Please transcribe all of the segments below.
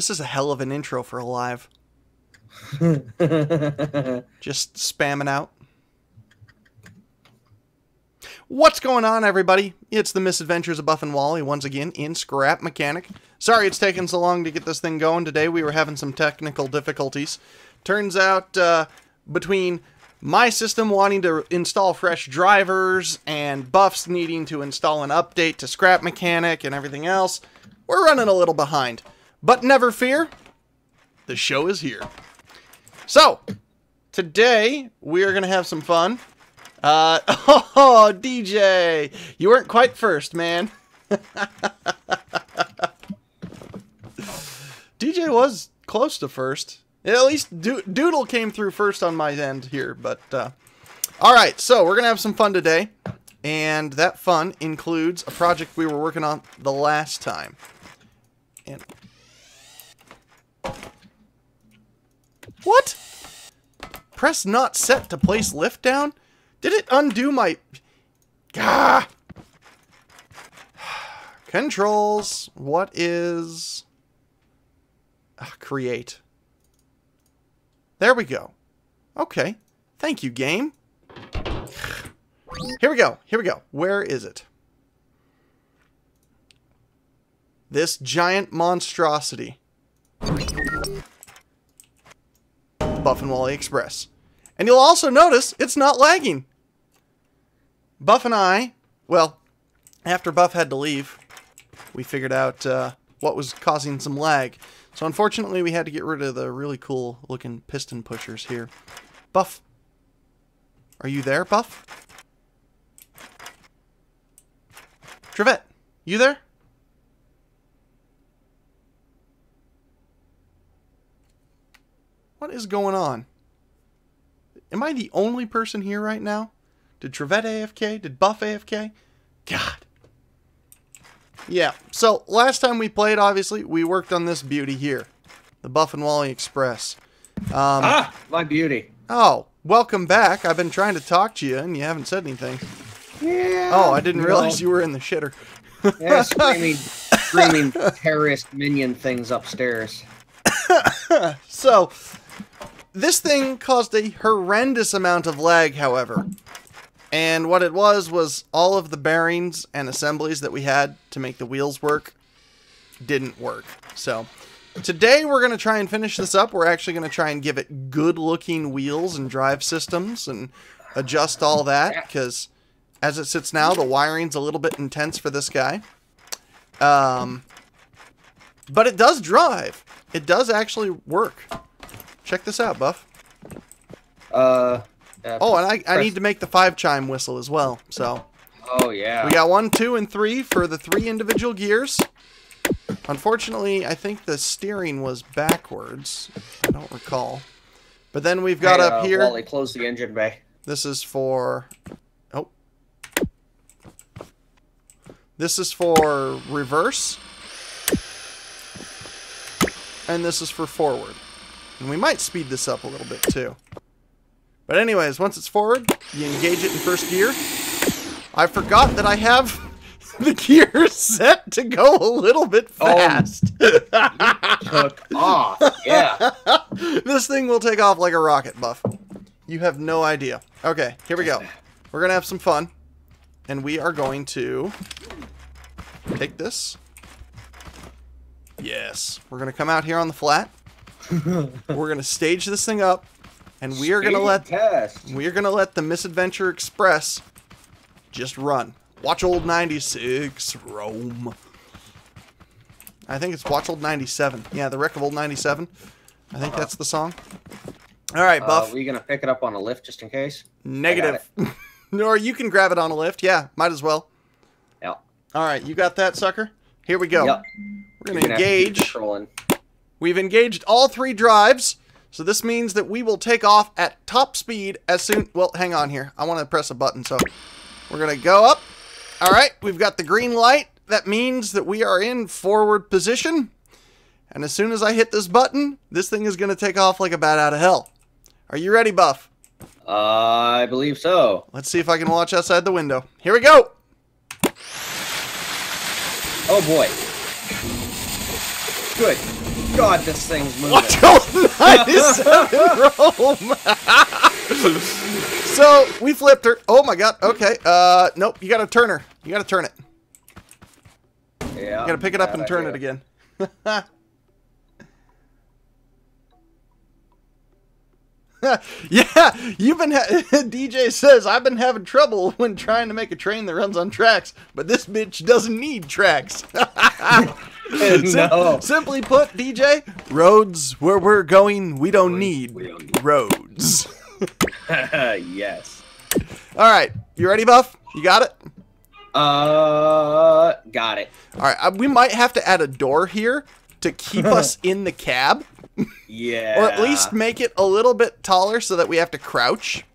This is a hell of an intro for a live. Just spamming out. What's going on, everybody? It's the Misadventures of Buff and Wally once again in Scrap Mechanic. Sorry it's taken so long to get this thing going. Today we were having some technical difficulties. Turns out between my system wanting to install fresh drivers and Buff's needing to install an update to Scrap Mechanic and everything else, we're running a little behind. But never fear, the show is here. So, today we are going to have some fun. Oh, DJ, you weren't quite first, man. DJ was close to first. At least Doodle came through first on my end here. But, alright, so we're going to have some fun today. And that fun includes a project we were working on the last time. And what? Press not set to place lift down? Did it undo my... Gah! Controls. What is... create. There we go. Okay. Thank you, game. Here we go. Here we go. Where is it? This giant monstrosity. Buff and Wally Express. And you'll also notice it's not lagging. Buff and I, well, after Buff had to leave, we figured out what was causing some lag. So unfortunately, we had to get rid of the really cool looking piston pushers here. Buff, are you there, Buff? Trevette, you there? What is going on? Am I the only person here right now? Did Trevette AFK? Did Buff AFK? God. Yeah, so last time we played, obviously, we worked on this beauty here. The Buff and Wally Express. My beauty. Oh, welcome back. I've been trying to talk to you, and you haven't said anything. Yeah. Oh, I didn't realize you were in the shitter. Yeah, screaming terrorist minion things upstairs. So, this thing caused a horrendous amount of lag, however. And what it was all of the bearings and assemblies that we had to make the wheels work didn't work. So, today we're going to try and finish this up. We're actually going to try and give it good-looking wheels and drive systems and adjust all that, because as it sits now, the wiring's a little bit intense for this guy. But it does drive. It does actually work. Check this out, Buff. Oh, and I need to make the 5-chime whistle as well, so. Oh, yeah. We got 1, 2, and 3 for the 3 individual gears. Unfortunately, I think the steering was backwards. I don't recall. But then we've got up here. Wally, close the engine bay. This is for... Oh. This is for reverse. And this is for forward. And we might speed this up a little bit, too. But anyways, once it's forward, you engage it in first gear. I forgot that I have the gear set to go a little bit fast. Oh, took off, yeah. This thing will take off like a rocket, Buff. You have no idea. Okay, here we go. We're going to have some fun. And we are going to take this. Yes. We're going to come out here on the flat. We're going to stage this thing up. And we are gonna let the Misadventure Express just run. Watch old 96 roam. I think it's Watch old 97. Yeah, the wreck of old 97. I think that's the song. All right, Buff. Are we gonna pick it up on a lift just in case? Negative. Or you can grab it on a lift. Yeah, might as well. Yep. All right, you got that, sucker? Here we go. Yep. We're gonna engage. We've engaged all 3 drives. So this means that we will take off at top speed as soon... Well, hang on here. I want to press a button, so we're going to go up. All right, we've got the green light. That means that we are in forward position. And as soon as I hit this button, this thing is going to take off like a bat out of hell. Are you ready, Buff? I believe so. Let's see if I can watch outside the window. Here we go. Oh, boy. Good God, this thing's moving. Watch out, 97 Rome. So we flipped her. Oh my God. Okay. Nope. You gotta turn her. You gotta turn it. Yeah. You gotta pick it up and turn it again. Yeah, you've been. DJ says I've been having trouble when trying to make a train that runs on tracks, but this bitch doesn't need tracks. No. Simply put, DJ, roads where we're going, we don't need roads. Yes. All right, you ready, Buff? You got it? Got it. All right, we might have to add a door here to keep us in the cab. Yeah. Or at least make it a little bit taller so that we have to crouch.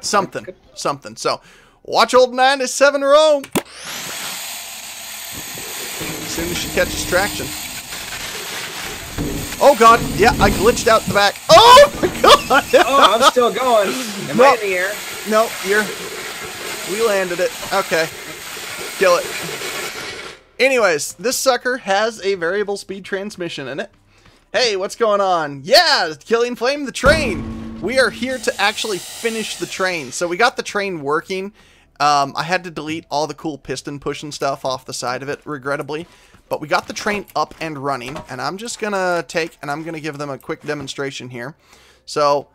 Something. So, watch old 97 Rome. As soon as she catches traction. Oh God, yeah, I glitched out the back. Oh my God! Oh, I'm still going. Am I in the air? No, we landed it. Okay. Kill it. Anyways, this sucker has a variable speed transmission in it. Hey, what's going on? Yeah, Killing Flame the train. We are here to actually finish the train. So we got the train working. I had to delete all the cool piston pushing stuff off the side of it, regrettably. But we got the train up and running, and I'm just gonna I'm gonna give them a quick demonstration here. So,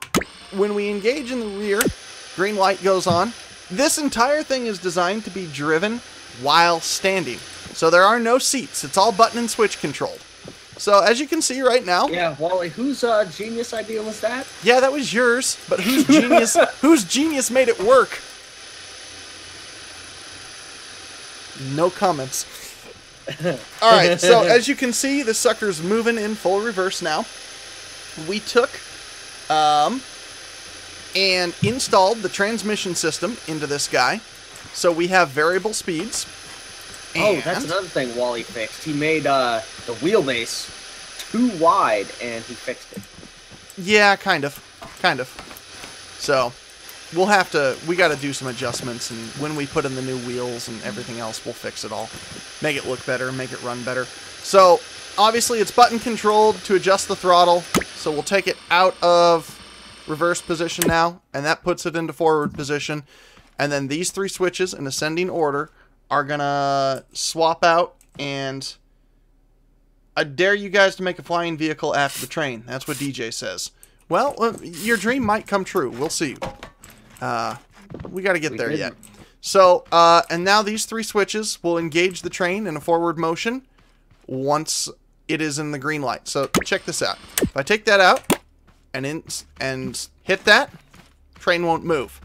when we engage in the rear, green light goes on. This entire thing is designed to be driven while standing. So there are no seats. It's all button and switch controlled. So as you can see right now. Yeah, Wally, whose genius idea was that? Yeah, that was yours. But whose genius made it work? No comments. Alright, so as you can see, the sucker's moving in full reverse now. We took and installed the transmission system into this guy. So we have variable speeds. Oh, that's another thing Wally fixed. He made the wheelbase too wide, and he fixed it. Yeah, kind of. So, we got to do some adjustments, and when we put in the new wheels and everything else, we'll fix it all. Make it look better, make it run better. So, obviously, it's button controlled to adjust the throttle, so we'll take it out of reverse position now, and that puts it into forward position. And then these three switches in ascending order are gonna swap out, and I dare you guys to make a flying vehicle after the train. That's what DJ says. Well, your dream might come true. We'll see. We got to get there yet. So, and now these three switches will engage the train in a forward motion once it is in the green light. So check this out. If I take that out and hit that, train won't move.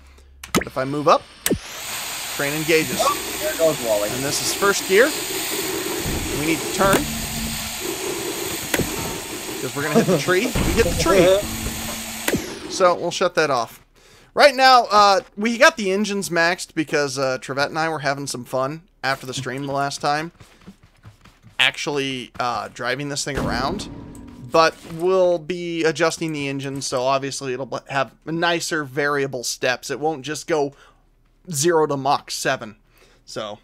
But if I move up, train engages. Oh, there goes Wally. And this is first gear. We need to turn. Because we're going to hit the tree. We hit the tree. So we'll shut that off. Right now, we got the engines maxed because Trevette and I were having some fun after the stream the last time. Actually driving this thing around. But we'll be adjusting the engine, so obviously it'll have nicer variable steps. It won't just go 0 to Mach 7. So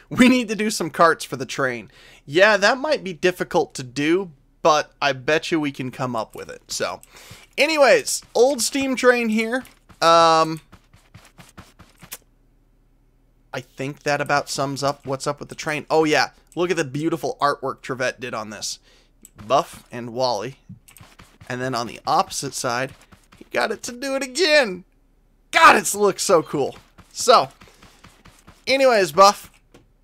we need to do some carts for the train. Yeah, that might be difficult to do, but I bet you we can come up with it. So anyways, old steam train here. I think that about sums up what's up with the train. Oh yeah, look at the beautiful artwork Trevette did on this. Buff and Wally. And then on the opposite side, he got it to do it again. God, it looks so cool. So, anyways, Buff,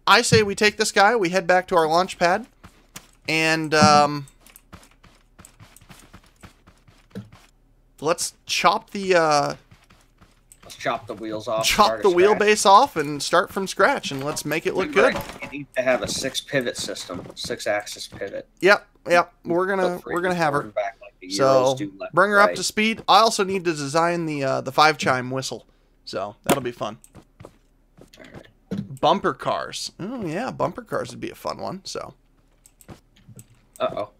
I say we take this guy, we head back to our launch pad, and let's chop the Let's chop the wheels off. chop the wheelbase off and start from scratch, and let's make it look good. You need to have a 6-pivot system, 6-axis pivot. Yep. We're gonna have her. Back like the So Euros do left bring her and up right. to speed. I also need to design the 5-chime whistle, so that'll be fun. All right. Bumper cars. Oh yeah, bumper cars would be a fun one. So. Oh,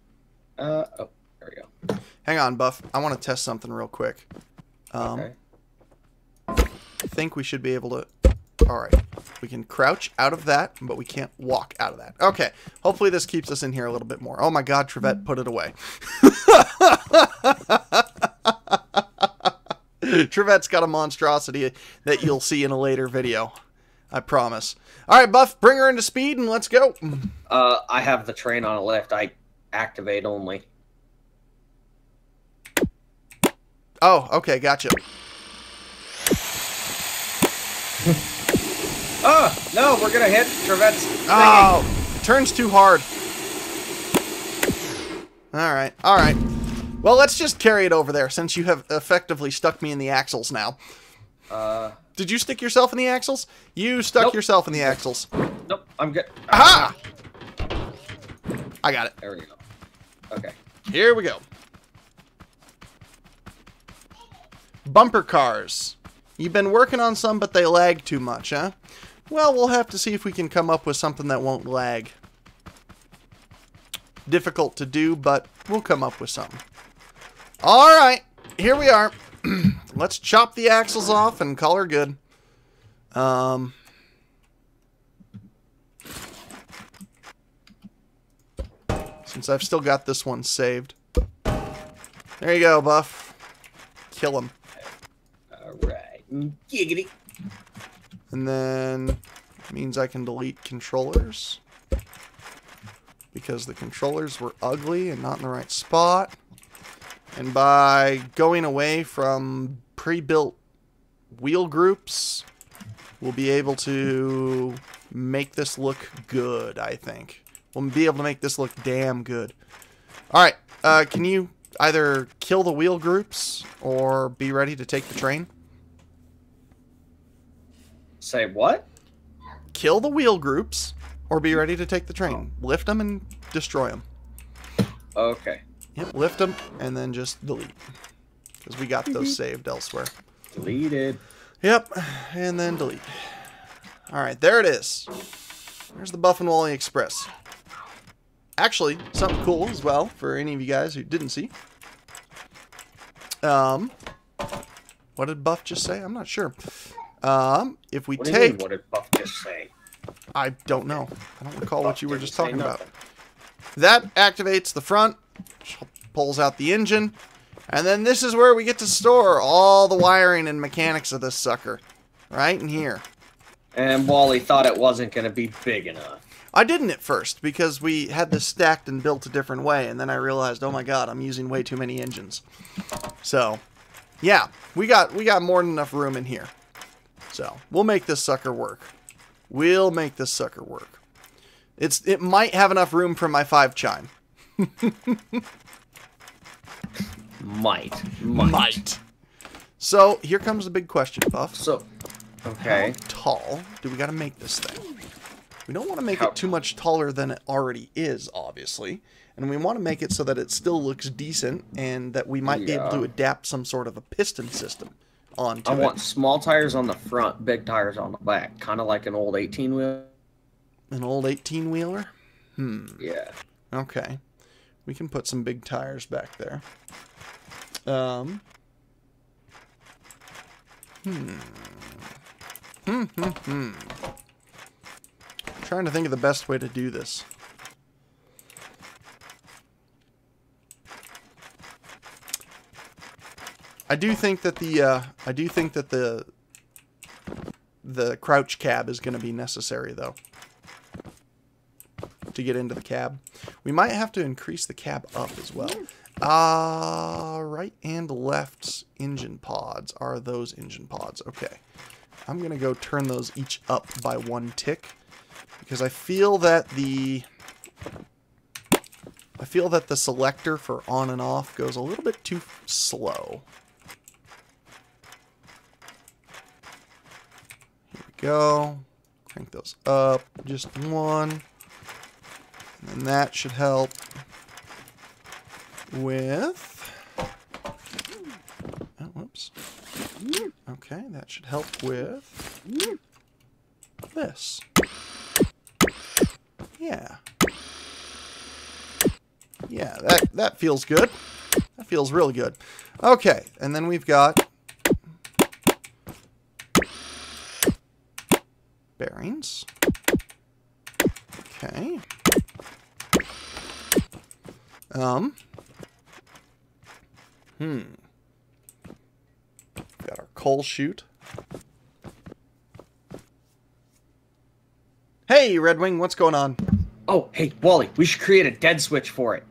there we go. Hang on, Buff. I want to test something real quick. Okay. I think we should be able to All right. We can crouch out of that, but we can't walk out of that. Okay. Hopefully this keeps us in here a little bit more. Oh my god, Trevette put it away. Trevette's got a monstrosity that you'll see in a later video. I promise. All right, Buff, bring her into speed and let's go. I have the train on a lift. I activate only. Oh, okay, gotcha. Oh, no, we're going to hit Trevette's thingy. Oh, it turns too hard. All right, all right. Well, let's just carry it over there since you have effectively stuck me in the axles now. Did you stick yourself in the axles? You stuck yourself in the axles. Nope, I'm good. Aha! I got it. There we go. Okay. Here we go. Bumper cars. You've been working on some, but they lag too much, huh? Well, we'll have to see if we can come up with something that won't lag. Difficult to do, but we'll come up with something. All right, here we are. Let's chop the axles off and call her good. Since I've still got this one saved. There you go, Buff. Kill him. All right. Giggity. And then it means I can delete controllers. Because the controllers were ugly and not in the right spot. And by going away from pre-built wheel groups, we'll be able to make this look good, I think. We'll be able to make this look damn good. Alright, can you either kill the wheel groups or be ready to take the train? Say what? Kill the wheel groups or be ready to take the train. Lift them and destroy them. Okay. Yep, lift them and then just delete. Because we got those saved elsewhere. Deleted. Yep, and then delete. Alright, there it is. There's the Buff and Wally Express. Actually, something cool as well for any of you guys who didn't see. What did Buff just say? I'm not sure. If we What take... do you mean, what did Buff just say? I don't know. I don't recall Buff what you were didn't just say talking about. nothing. That activates the front, pulls out the engine, and then this is where we get to store all the wiring and mechanics of this sucker. Right in here. And Wally thought it wasn't going to be big enough. I didn't at first, because we had this stacked and built a different way, and then I realized, oh my god, I'm using way too many engines. So, yeah, we got more than enough room in here. So, we'll make this sucker work. We'll make this sucker work. It might have enough room for my 5 chime. Might. So, here comes the big question, Buff. So, okay. How tall do we got to make this thing? We don't want to make it too much taller than it already is, obviously. And we want to make it so that it still looks decent and that we might be able to adapt some sort of a piston system onto it. I want small tires on the front, big tires on the back. Kind of like an old 18-wheel. An old 18-wheeler? Yeah. Okay. We can put some big tires back there. Trying to think of the best way to do this. I do think that the crouch cab is going to be necessary, though, to get into the cab. We might have to increase the cab up as well. Right and left engine pods are those engine pods. Okay. I'm going to go turn those each up by 1 tick. Because I feel that the selector for on and off goes a little bit too slow. Here we go. Crank those up just 1. And then that should help with... Oh, whoops. Okay, that should help with this. Yeah. Yeah, that feels good. That feels really good. Okay, and then we've got Bearings. Okay. Got our coal chute. Hey, Redwing, what's going on? Oh, hey, Wally, we should create a dead switch for it.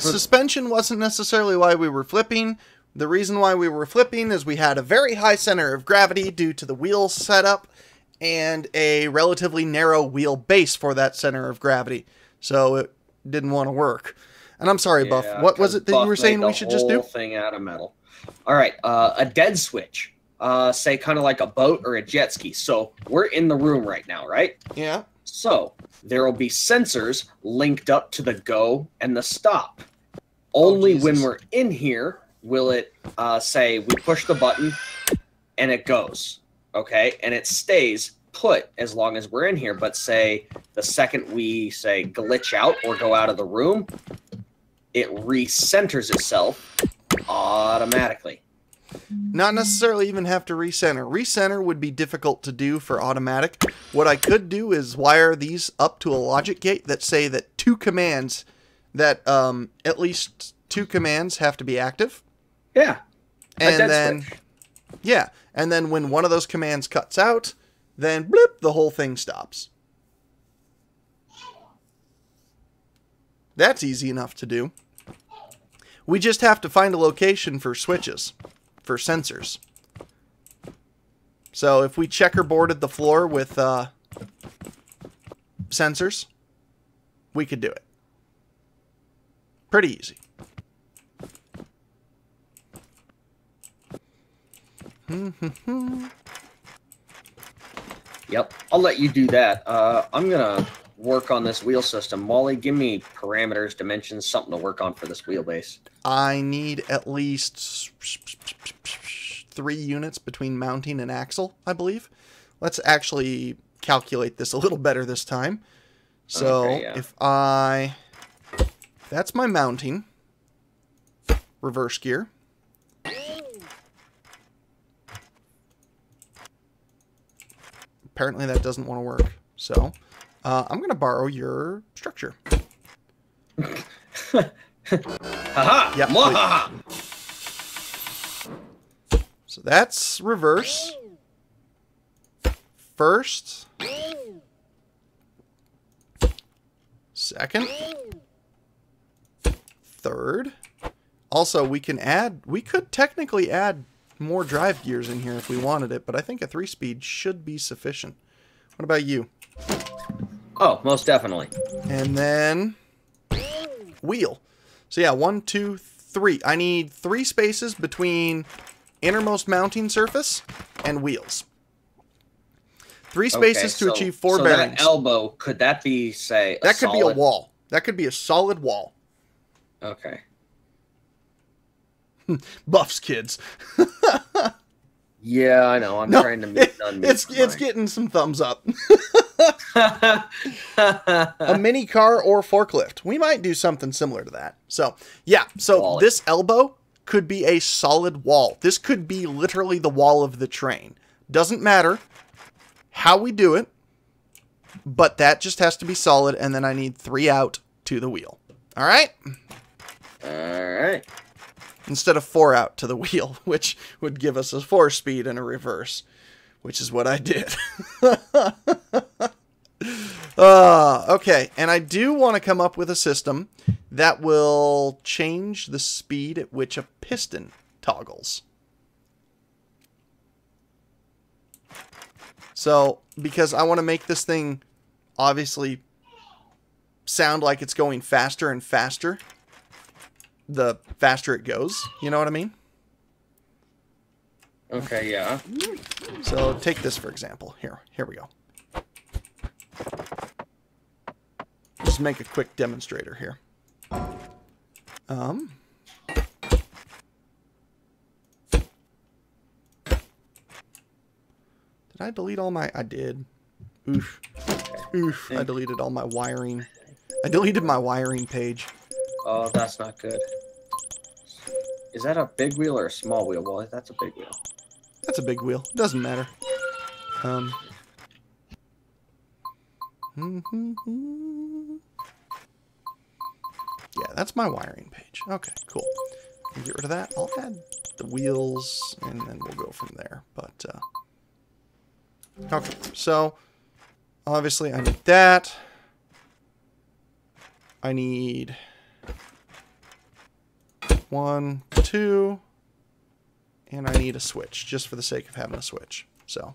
Suspension wasn't necessarily why we were flipping. The reason why we were flipping is we had a very high center of gravity due to the wheel setup and a relatively narrow wheel base for that center of gravity. So it didn't want to work. And I'm sorry, Buff. What was it that you were saying we should just do? The whole thing out of metal. All right, a dead switch. Say kind of like a boat or a jet ski. So we're in the room right now, right? Yeah. So there will be sensors linked up to the go and the stop. Only when we're in here will it say we push the button and it goes, okay? And it stays put as long as we're in here. But say the second we say glitch out or go out of the room, it recenters itself automatically. Not necessarily even have to recenter. Recenter would be difficult to do for automatic. What I could do is wire these up to a logic gate that say that at least two commands have to be active. Yeah. And then, yeah. And then when one of those commands cuts out, then blip, the whole thing stops. That's easy enough to do. We just have to find a location for switches. For sensors. So if we checkerboarded the floor with sensors, we could do it. Pretty easy. Yep, I'll let you do that. I'm gonna work on this wheel system. Wally, give me parameters, dimensions, something to work on for this wheelbase. I need at least 3 units between mounting and axle, I believe. Let's actually calculate this a little better this time. So okay, yeah. That's my mounting. Reverse gear. Apparently that doesn't want to work. So I'm going to borrow your structure. Haha! Yep, so that's reverse. First. Second. Third. Also, we could technically add more drive gears in here if we wanted it, but I think a 3-speed should be sufficient. What about you? Oh, most definitely. And then wheel. So yeah, 1, 2, 3. I need 3 spaces between innermost mounting surface and wheels. 3 spaces to achieve 4 bearings. So that elbow, could that be, say, that could be a wall. That could be a solid wall. Okay. Buffs, kids. Yeah, I know. I'm trying to meet it's getting some thumbs up. A mini car or forklift. We might do something similar to that. So, yeah. So Wally. This elbow could be a solid wall. This could be literally the wall of the train. Doesn't matter how we do it, but that just has to be solid, and then I need 3 out to the wheel. All right? All right. Instead of 4 out to the wheel, which would give us a 4-speed and a reverse, which is what I did. Okay, and I do want to come up with a system that will change the speed at which a piston toggles. So, because I want to make this thing obviously sound like it's going faster and faster, the faster it goes. You know what I mean? Okay, yeah. So take this for example. Here we go. Just make a quick demonstrator here. Did I delete all my... I did. Oof. Oof. I deleted all my wiring. I deleted my wiring page. Oh, that's not good. Is that a big wheel or a small wheel? Well, that's a big wheel. That's a big wheel. Doesn't matter. Yeah, that's my wiring page. Okay, cool. Get rid of that. I'll add the wheels, and then we'll go from there. But, okay, so, obviously I need that. I need 1, 2, and I need a switch, just for the sake of having a switch. So,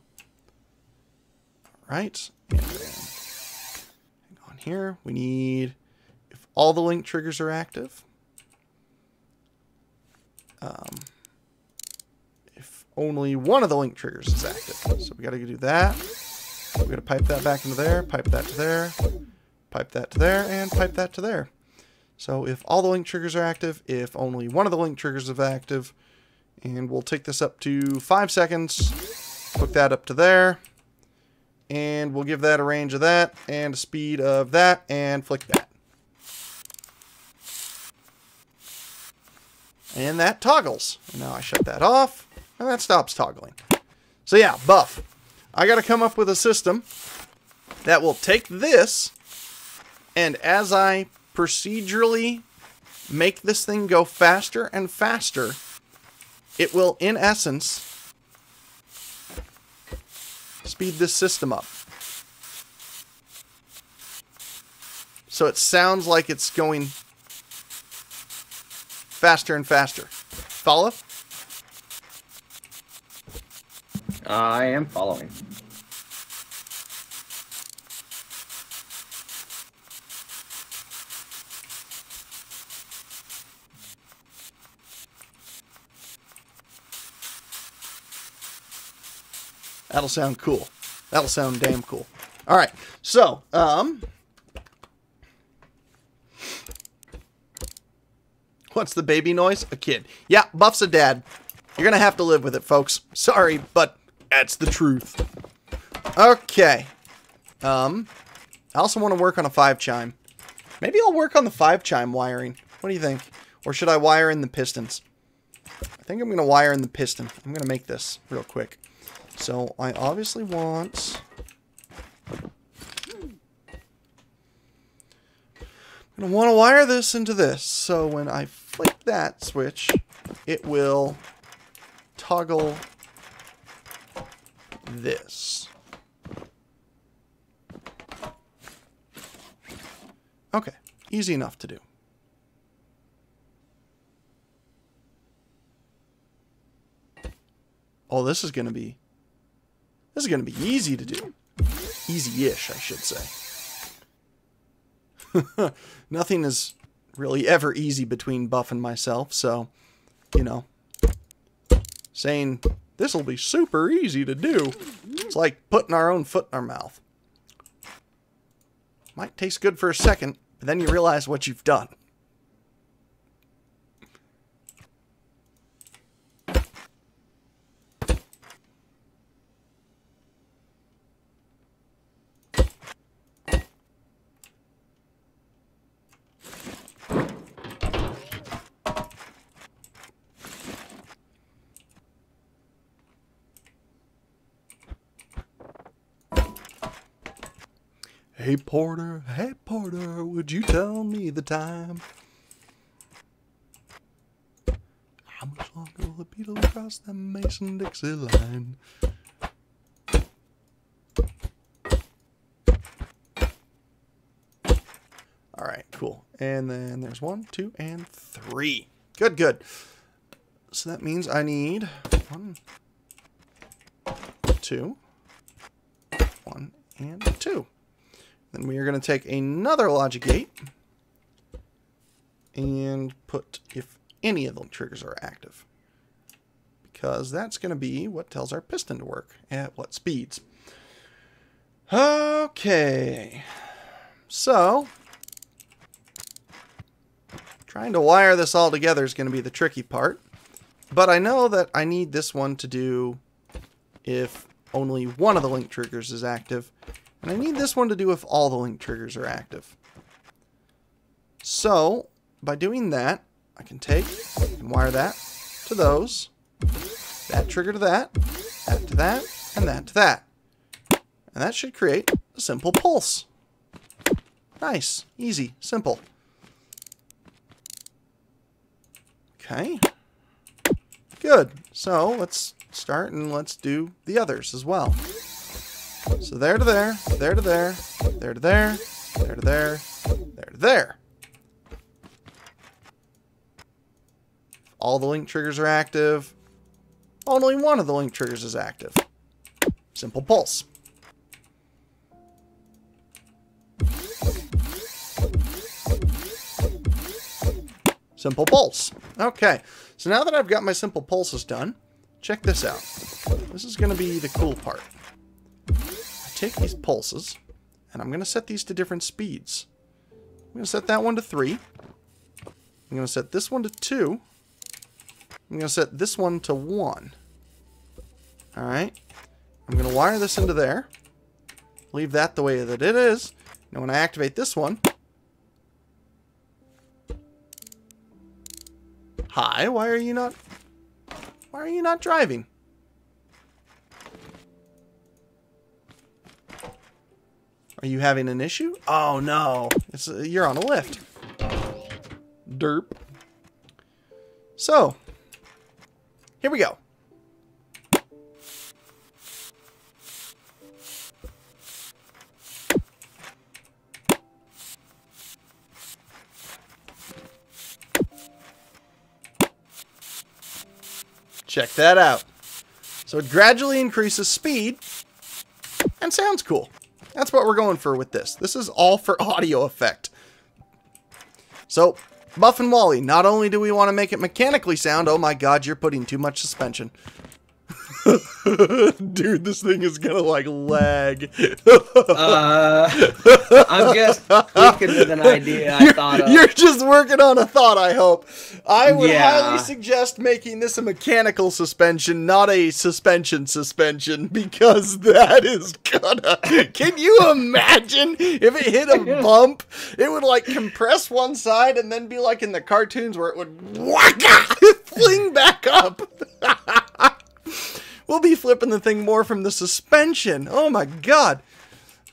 alright, and then, hang on here, we need, if all the link triggers are active, if only one of the link triggers is active. So we gotta do that. We gotta pipe that back into there, pipe that to there, pipe that to there, and pipe that to there. So if all the link triggers are active, if only one of the link triggers is active, and we'll take this up to 5 seconds, hook that up to there, and we'll give that a range of that, and a speed of that, and flick that. And that toggles. And now I shut that off, and that stops toggling. So yeah, Buff. I gotta come up with a system that will take this, and as I procedurally make this thing go faster and faster, it will, in essence, speed this system up. So it sounds like it's going faster and faster. Follow? I am following. That'll sound cool. That'll sound damn cool. All right. So, what's the baby noise? A kid. Yeah, Buff's a dad. You're going to have to live with it, folks. Sorry, but that's the truth. Okay. I also want to work on a 5-chime. Maybe I'll work on the 5-chime wiring. What do you think? Or should I wire in the pistons? I think I'm going to wire in the piston. I'm going to make this real quick. So I obviously want... I'm going to want to wire this into this. So when I flick that switch, it will toggle this. Okay, easy enough to do. Oh, this is going to be easy to do. Easy-ish, I should say. Nothing is really ever easy between Buff and myself, so, you know, saying this will be super easy to do, it's like putting our own foot in our mouth. Might taste good for a second, but then you realize what you've done. Hey Porter, would you tell me the time? How much longer will it be till we cross the Mason-Dixie line? Alright, cool. And then there's 1, 2, and 3. Good. So that means I need 1, 2, 1, and 2. Then we are going to take another logic gate and put if any of the triggers are active, because that's going to be what tells our piston to work at what speeds. Okay, so trying to wire this all together is going to be the tricky part, but I know that I need this one to do if only one of the link triggers is active. And I need this one to do if all the link triggers are active. So, by doing that, I can wire that to those, that trigger to that to that, and that to that. And that should create a simple pulse. Nice, easy, simple. Okay. Good. So let's start and let's do the others as well. So there to there, there to there, there to there, there to there, there to there. All the link triggers are active. Only one of the link triggers is active. Simple pulse. Simple pulse. Okay, so now that I've got my simple pulses done, check this out. This is going to be the cool part. I take these pulses, and I'm going to set these to different speeds. I'm going to set that one to 3. I'm going to set this one to 2. I'm going to set this one to 1. Alright. I'm going to wire this into there. Leave that the way that it is. Now when I activate this one... Hi, why are you not driving? Are you having an issue? Oh no, you're on a lift. Derp. So, here we go. Check that out. So it gradually increases speed and sounds cool. That's what we're going for with this. This is all for audio effect. So, Buff and Wally, not only do we want to make it mechanically sound, oh my god, you're putting too much suspension. Dude, this thing is gonna like lag. I'm just thinking with an idea I thought of. You're just working on a thought, I hope. I would highly suggest making this a mechanical suspension, not a suspension, because that is gonna... Can you imagine if it hit a bump? It would like compress one side and then be like in the cartoons where it would whacka, fling back up. We'll be flipping the thing more from the suspension. Oh my god.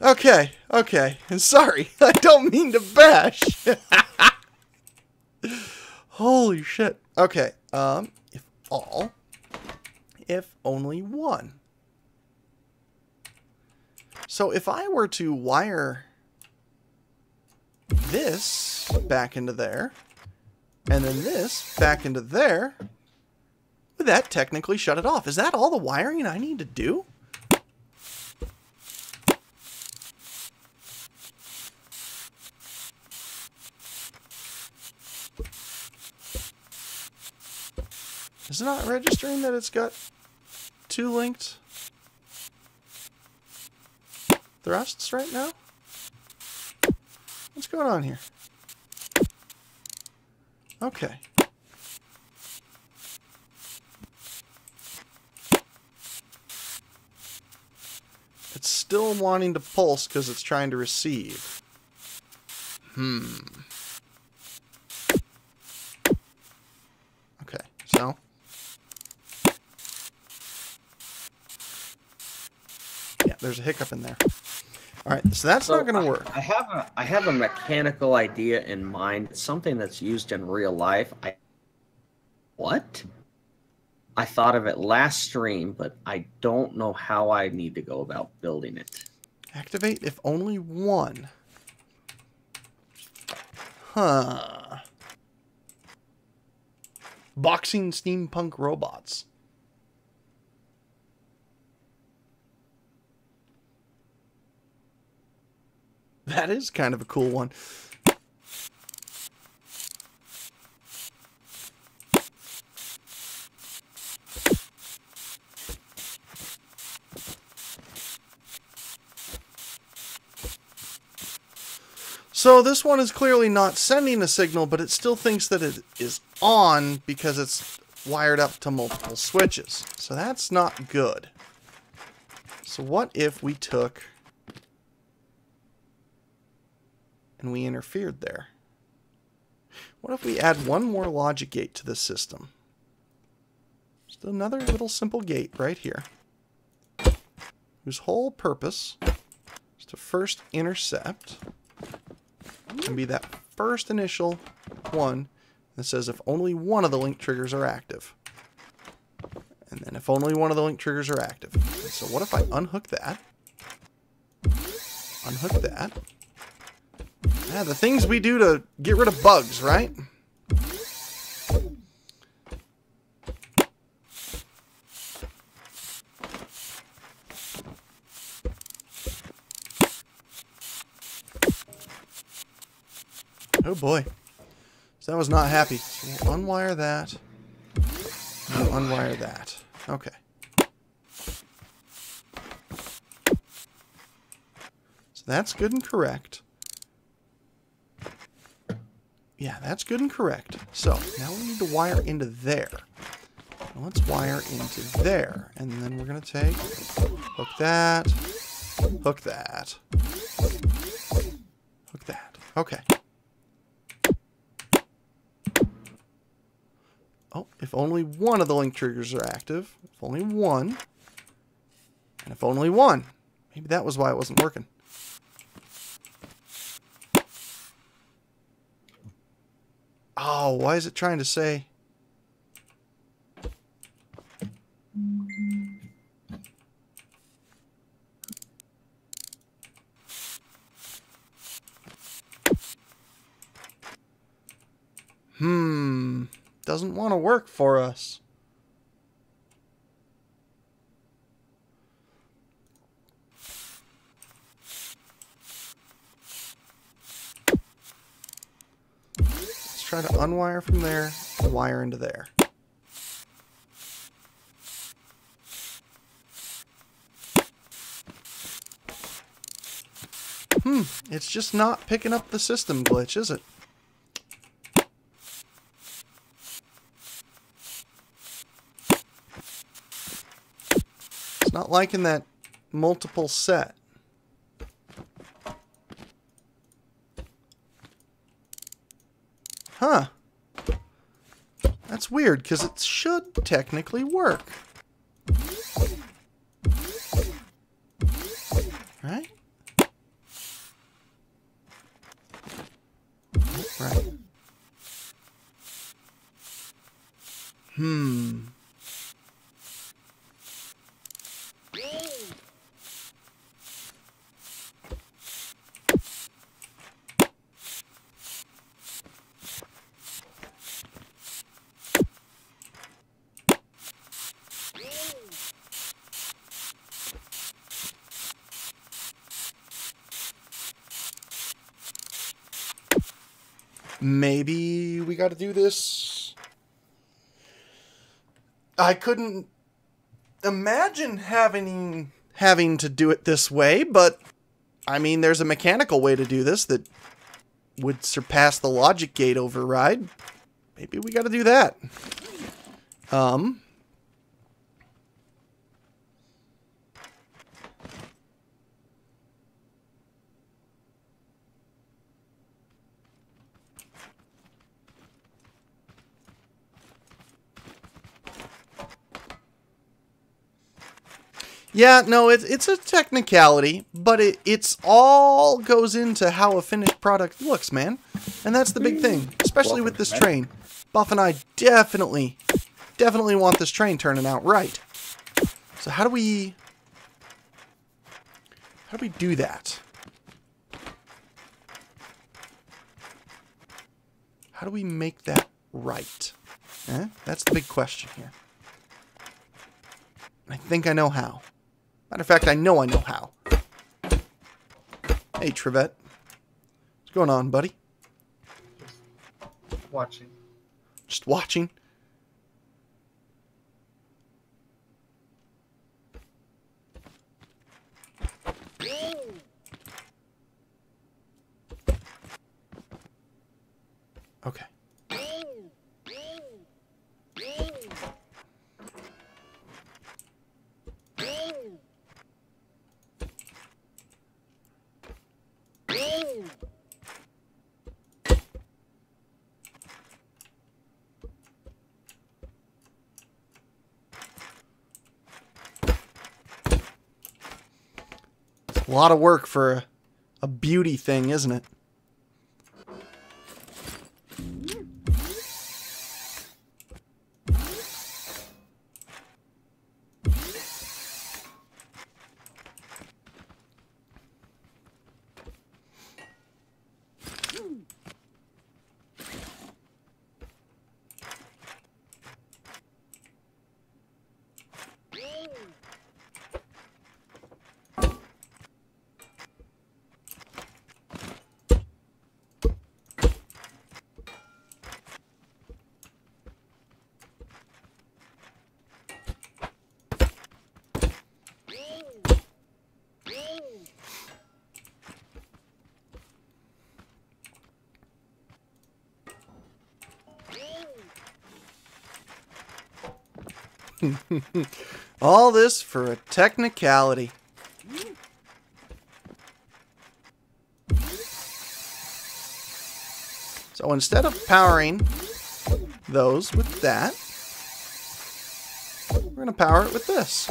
Okay, okay. Sorry, I don't mean to bash. Holy shit. Okay, if only one. So if I were to wire this back into there, and then this back into there, would that technically shut it off? Is that all the wiring I need to do? Is it not registering that it's got 2 linked thrusts right now? What's going on here? Okay. It's still wanting to pulse because it's trying to receive. Okay, so... yeah, there's a hiccup in there. Alright, so that's not going to work. I have a mechanical idea in mind. It's something that's used in real life. What? I thought of it last stream, but I don't know how I need to go about building it. Activate if only one. Huh. Boxing steampunk robots. That is kind of a cool one. So this one is clearly not sending a signal, but it still thinks that it is on because it's wired up to multiple switches. So that's not good. So what if we took and we interfered there? What if we add one more logic gate to this system? Just another little simple gate right here, whose whole purpose So to first intercept, can be that first initial one that says if only one of the link triggers are active. And then if only one of the link triggers are active. So what if I unhook that? Unhook that. Yeah, the things we do to get rid of bugs, right? Oh boy. So that was not happy. So we'll unwire that. And we'll unwire that. Okay. So that's good and correct. Yeah, that's good and correct. So now we need to wire into there. Now let's wire into there. And then we're going to take, hook that, hook that, hook that. Okay. Oh, if only one of the link triggers are active. If only one. And if only one. Maybe that was why it wasn't working. Oh, why is it trying to say... Doesn't want to work for us. Let's try to unwire from there and wire into there. It's just not picking up the system glitch, is it? Not liking that multiple set. Huh. That's weird, because it should technically work. Right? Right. Maybe we got to do this. I couldn't imagine having to do it this way, but I mean, there's a mechanical way to do this that would surpass the logic gate override. Maybe we got to do that. Yeah, no, it's a technicality, but it's all goes into how a finished product looks, man. And that's the big thing, especially with this train. Buff and I definitely want this train turning out right. So how do we do that? How do we make that right? That's the big question here. I think I know how. Matter of fact, I know how. Hey, Trevette. What's going on, buddy? Just watching. Just watching? Okay. A lot of work for a beauty thing, isn't it? All this for a technicality. So instead of powering those with that, we're going to power it with this.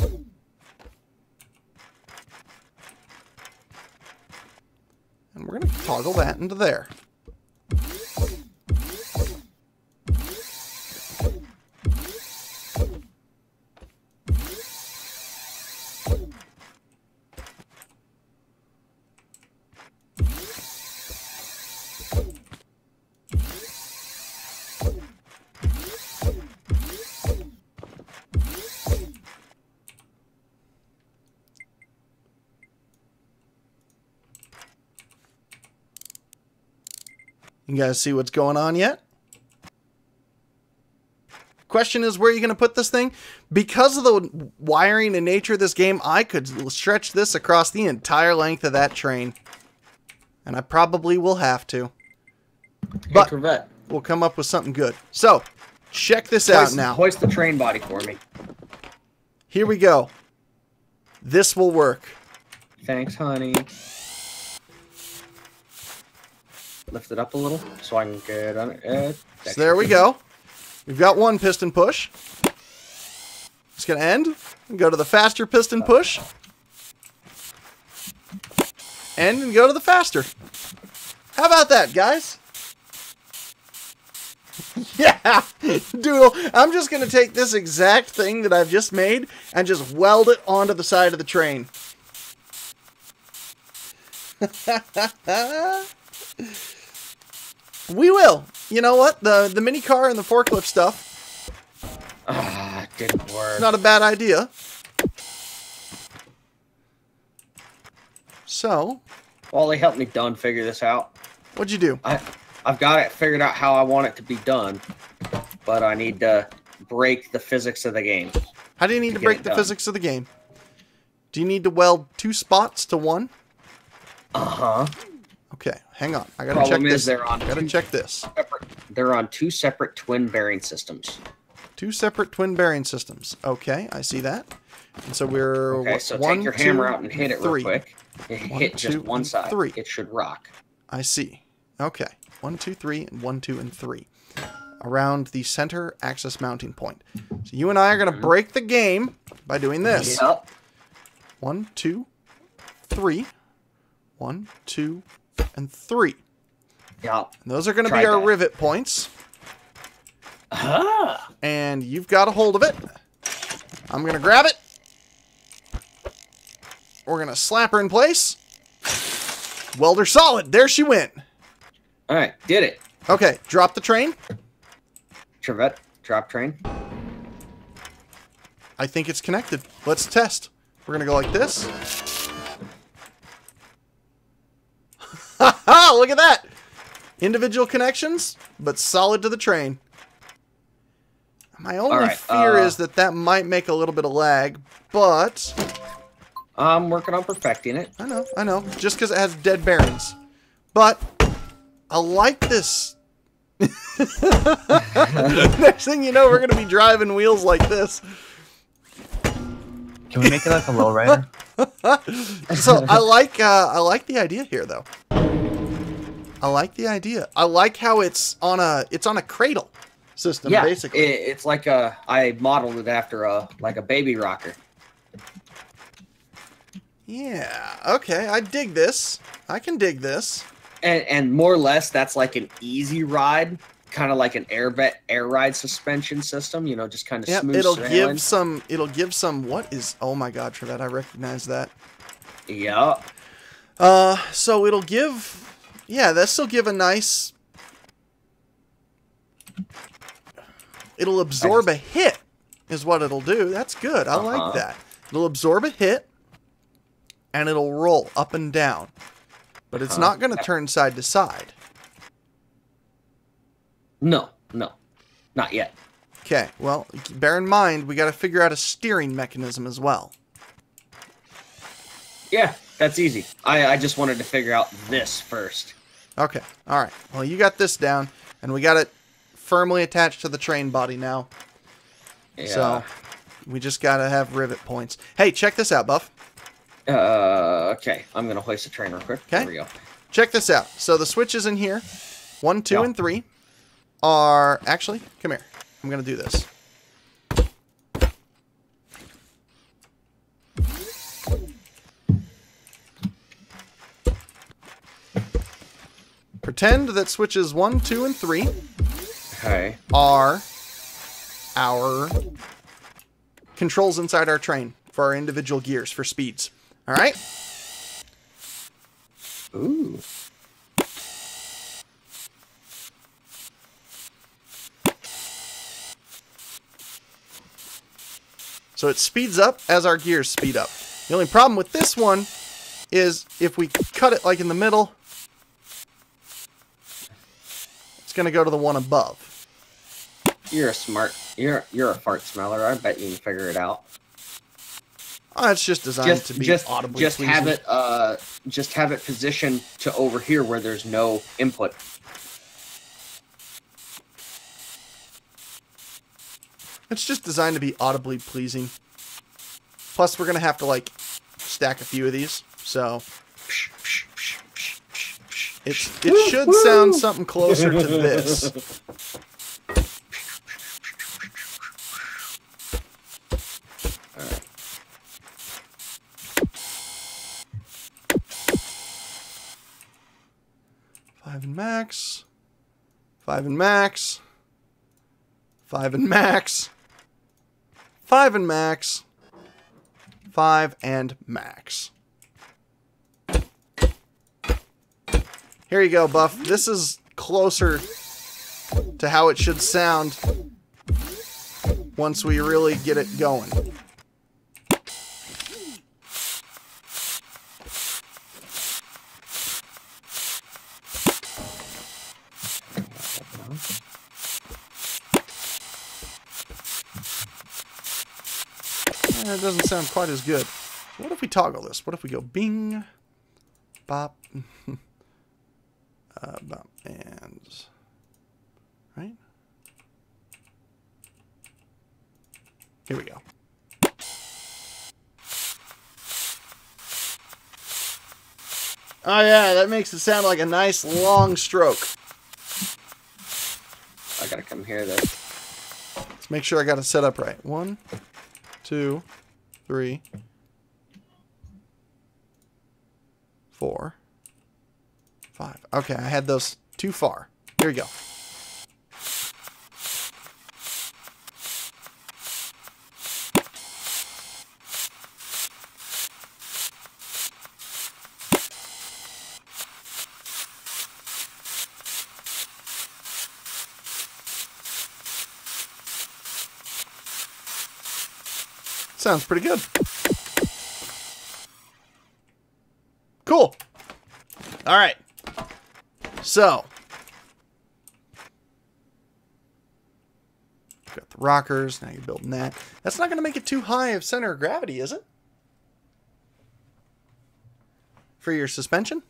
And we're going to toggle that into there. You guys see what's going on yet? Question is, where are you going to put this thing? Because of the wiring and nature of this game, I could stretch this across the entire length of that train. And I probably will have to. But we'll come up with something good. So, check this out now. Hoist the train body for me. Here we go. This will work. Thanks, honey. Lift it up a little so I can get on it. So there we go. We've got one piston push. It's going to end and go to the faster piston push. End and go to the faster. How about that, guys? Yeah, Doodle, I'm just going to take this exact thing that I've just made and just weld it onto the side of the train. We will. You know what? The mini car and the forklift stuff. Didn't work. Not a bad idea. So. Wally, help me figure this out. What'd you do? I've got it figured out how I want it to be done, but I need to break the physics of the game. How do you need to break the physics of the game? Do you need to weld 2 spots to one? Uh-huh. Okay, hang on. I gotta check this. They're on 2 separate twin bearing systems. 2 separate twin bearing systems. Okay, I see that. And so we're okay. So take your hammer out and hit it real quick. Hit just one side. 3. It should rock. I see. Okay, 1, 2, 3, and 1, 2, and 3 around the center axis mounting point. So you and I are gonna break the game by doing this. Yep. 1, 2, 3. 1, 2, and 3. Yeah. Those are going to be our rivet points. And you've got a hold of it. I'm going to grab it. We're going to slap her in place. Welder solid. There she went. All right. Did it. Okay. Drop the train. Trevette. Drop train. I think it's connected. Let's test. We're going to go like this. Haha! Look at that! Individual connections, but solid to the train. My only fear is that might make a little bit of lag, but... I'm working on perfecting it. I know. Just because it has dead bearings. But, I like this. Next thing you know, we're going to be driving wheels like this. Can we make it like a lowrider? So, I like the idea here, though. I like the idea. I like how it's on a cradle system, basically. It's like I modeled it after like a baby rocker. Yeah, okay, I dig this. I can dig this. And more or less, that's like an easy ride, kind of like an air ride suspension system. You know, just kind of smooth it'll sailing. give some. What is? Oh my God, Trevette, I recognize that. Yeah. So it'll give. Yeah, this'll give a nice. It'll absorb a hit, is what it'll do. That's good. I like that. It'll absorb a hit, and it'll roll up and down. But it's not going to turn side to side. No, not yet. Okay, well, bear in mind, we got to figure out a steering mechanism as well. Yeah, that's easy. I just wanted to figure out this first. Okay, all right. Well, you got this down, and we got it firmly attached to the train body now. Yeah. So we just got to have rivet points. Hey, check this out, Buff. Okay. I'm going to hoist the train real quick. Okay. There we go. Check this out. So the switches in here, 1, 2, and 3, are... Actually, come here. I'm going to do this. Pretend that switches 1, 2, and 3 are our controls inside our train for our individual gears for speeds. All right? Ooh. So it speeds up as our gears speed up. The only problem with this one is if we cut it like in the middle, it's going to go to the one above. You're a fart smeller. I bet you can figure it out. Oh, it's just designed to be audibly pleasing. Just have it positioned to over here where there's no input. It's just designed to be audibly pleasing. Plus, we're going to have to, like, stack a few of these, so... It should sound something closer to this. Alright. Five and max. 5 and max. 5 and max. 5 and max. 5 and max. Here you go, Buff. This is closer to how it should sound once we really get it going. It doesn't sound quite as good. What if we toggle this? What if we go bing, bop, bop, and... Right? Here we go. Oh yeah, that makes it sound like a nice long stroke. I gotta come here though. Let's make sure I got it set up right. 1, 2, 3, 4, 5. Okay, I had those too far. Here we go. Sounds pretty good. Cool. All right. So, got the rockers. Now you're building that. That's not going to make it too high of center of gravity, is it? For your suspension?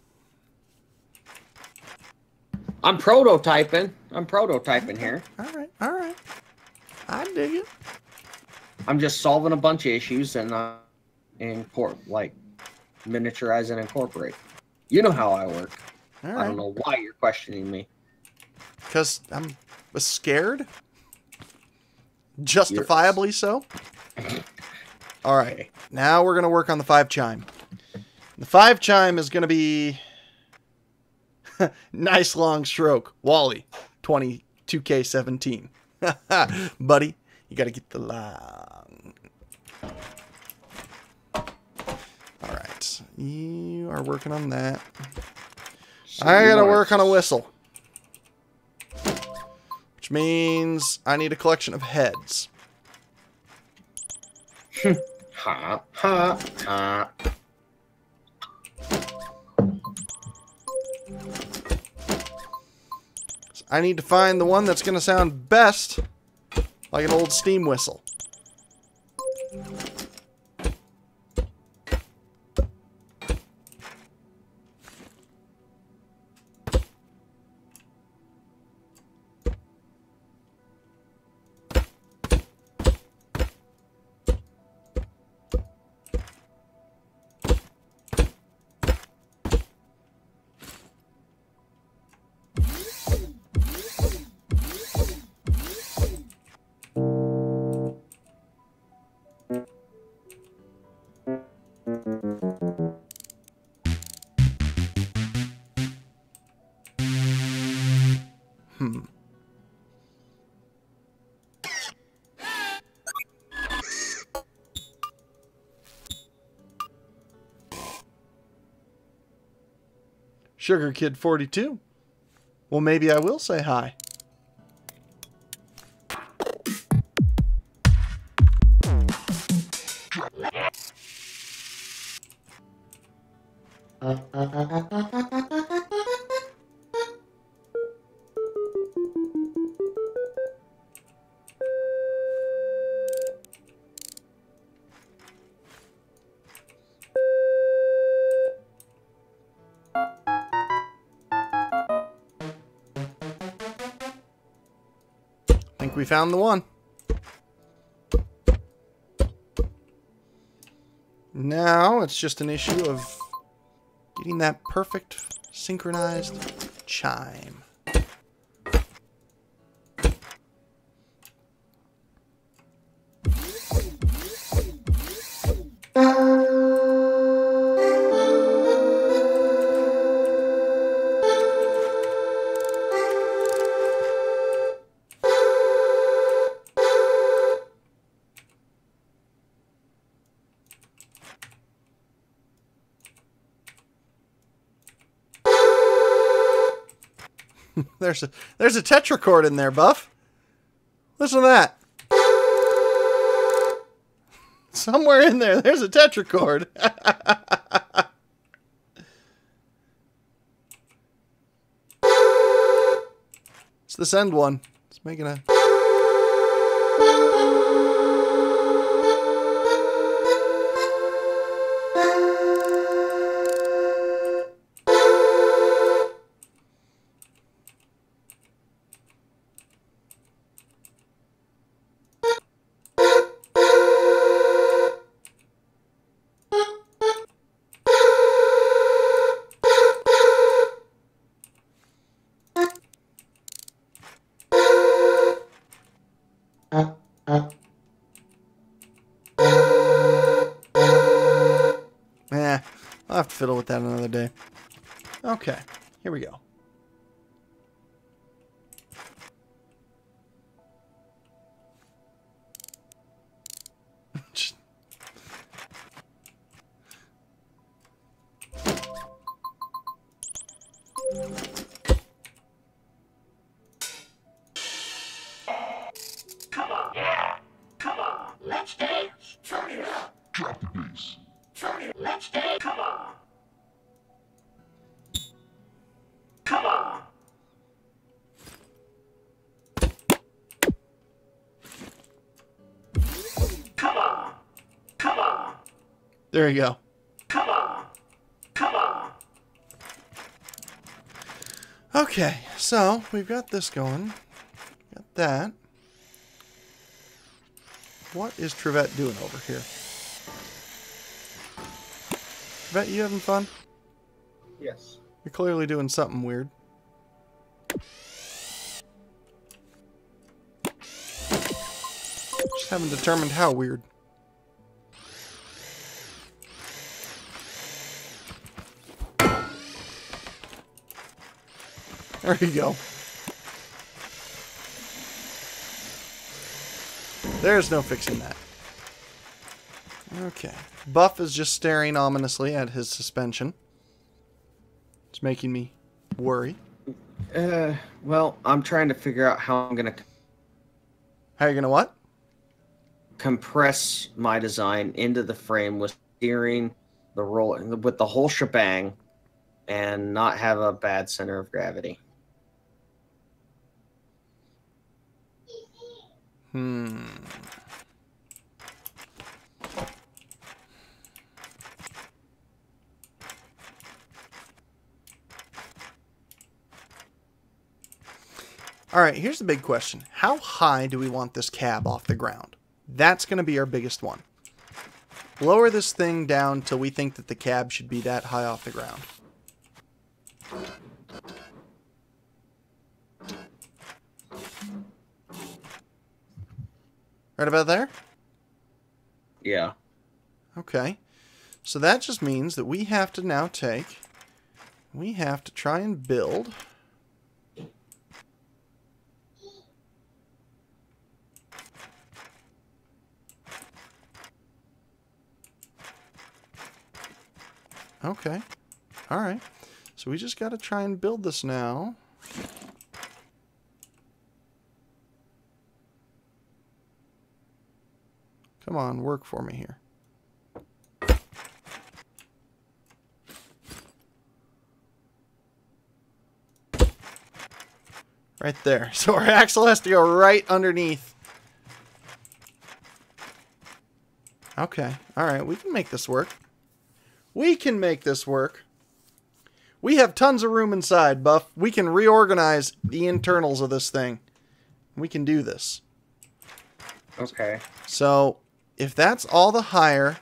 I'm prototyping. Here. All right. All right. I dig it. I'm just solving a bunch of issues and miniaturize and incorporate. You know how I work. All right. I don't know why you're questioning me. Because I'm scared? Justifiably so? All right. Now we're going to work on the 5 chime. The 5 chime is going to be... nice long stroke. Wally, 22K17. Buddy, you got to get the long. Alright. You are working on that. I got to work on a whistle. Which means I need a collection of heads. Ha, ha, ha. So I need to find the one that's going to sound best like an old steam whistle. Sugar Kid 42. Well, maybe I will say hi. I think we found the one. Now it's just an issue of getting that perfect synchronized chime. There's a tetrachord in there, Buff. Listen to that. Somewhere in there's a tetrachord. It's this end one. It's making a... I'll have to fiddle with that another day. Okay, here we go. Come on, yeah. Come on, let's dance. Turn it up. Drop the bass. Turn it. Let's dance. Come on. Come on. Come on. Come on. There you go. Come on. Come on. Okay, so we've got this going. Got that. What is Trevette doing over here? Trevette, you having fun? Yes. You're clearly doing something weird. Just haven't determined how weird. There you go. There's no fixing that. Okay. Buff is just staring ominously at his suspension. It's making me worry. Well, I'm trying to figure out how I'm gonna How are you gonna what? compress my design into the frame with steering, the roll, with the whole shebang, and not have a bad center of gravity. Alright, here's the big question. How high do we want this cab off the ground? That's going to be our biggest one. Lower this thing down till we think that the cab should be that high off the ground. Right about there? Yeah. Okay. So that just means that we have to now take... We have to try and build... Okay. Alright. So we just got to try and build this now. Come on, work for me here. Right there. So our axle has to go right underneath. Okay. Alright, we can make this work. We can make this work. We have tons of room inside, Buff. We can reorganize the internals of this thing. We can do this. Okay. So, if that's all the higher...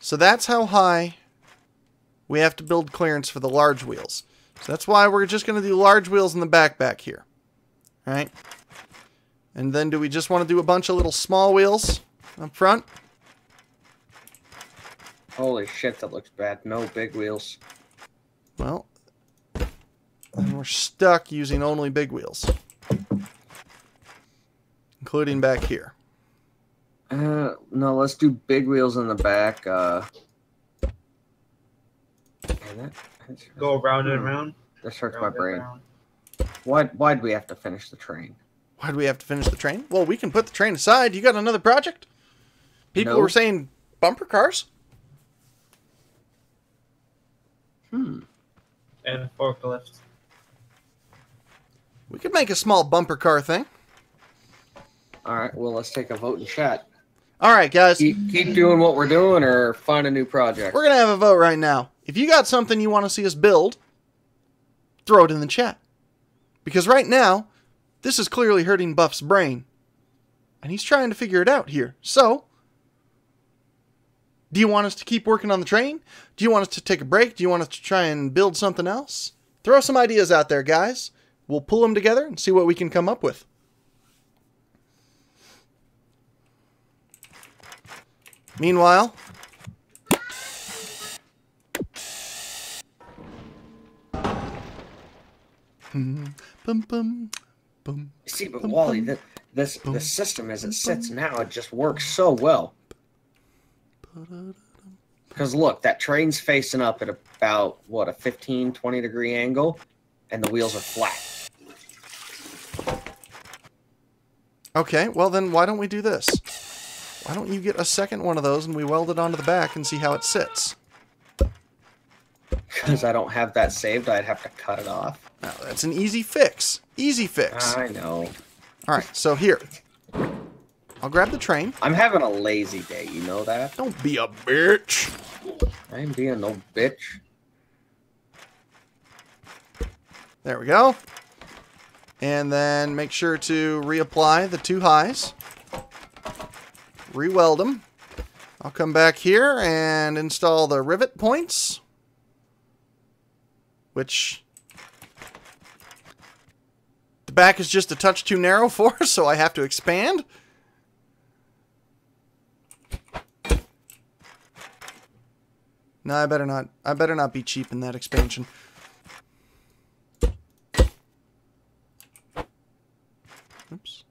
So that's how high we have to build clearance for the large wheels. So that's why we're just going to do large wheels in the back here. Right? And then do we just want to do a bunch of little small wheels up front? Holy shit, that looks bad. No big wheels. Well, then we're stuck using only big wheels. Including back here. No, let's do big wheels in the back. Go around and around. This hurts my Round and brain. round. Why'd we have to finish the train? Why do we have to finish the train? Well, we can put the train aside. You got another project? People No. were saying bumper cars? And forklift. We could make a small bumper car thing. Alright, well, let's take a vote in chat. Alright, guys. Keep doing what we're doing or find a new project. We're going to have a vote right now. If you got something you want to see us build, throw it in the chat. Because right now, this is clearly hurting Buff's brain. And he's trying to figure it out here. So, do you want us to keep working on the train? Do you want us to take a break? Do you want us to try and build something else? Throw some ideas out there, guys. We'll pull them together and see what we can come up with. Meanwhile... Bum, bum, bum, See, but bum, Wally, bum, this system as it sits now, it just works so well. Because look, that train's facing up at about, what, a 15, 20 degree angle, and the wheels are flat. Okay, well then why don't we do this? Why don't you get a second one of those and we weld it onto the back and see how it sits? Because I don't have that saved, I'd have to cut it off. Now, that's an easy fix. Easy fix. I know. Alright, so here. I'll grab the train. I'm having a lazy day, you know that? Don't be a bitch. I ain't being no bitch. There we go. And then make sure to reapply the two highs. Re-weld them. I'll come back here and install the rivet points. Which the back is just a touch too narrow for, so I have to expand. No, I better not be cheap in that expansion. Oops.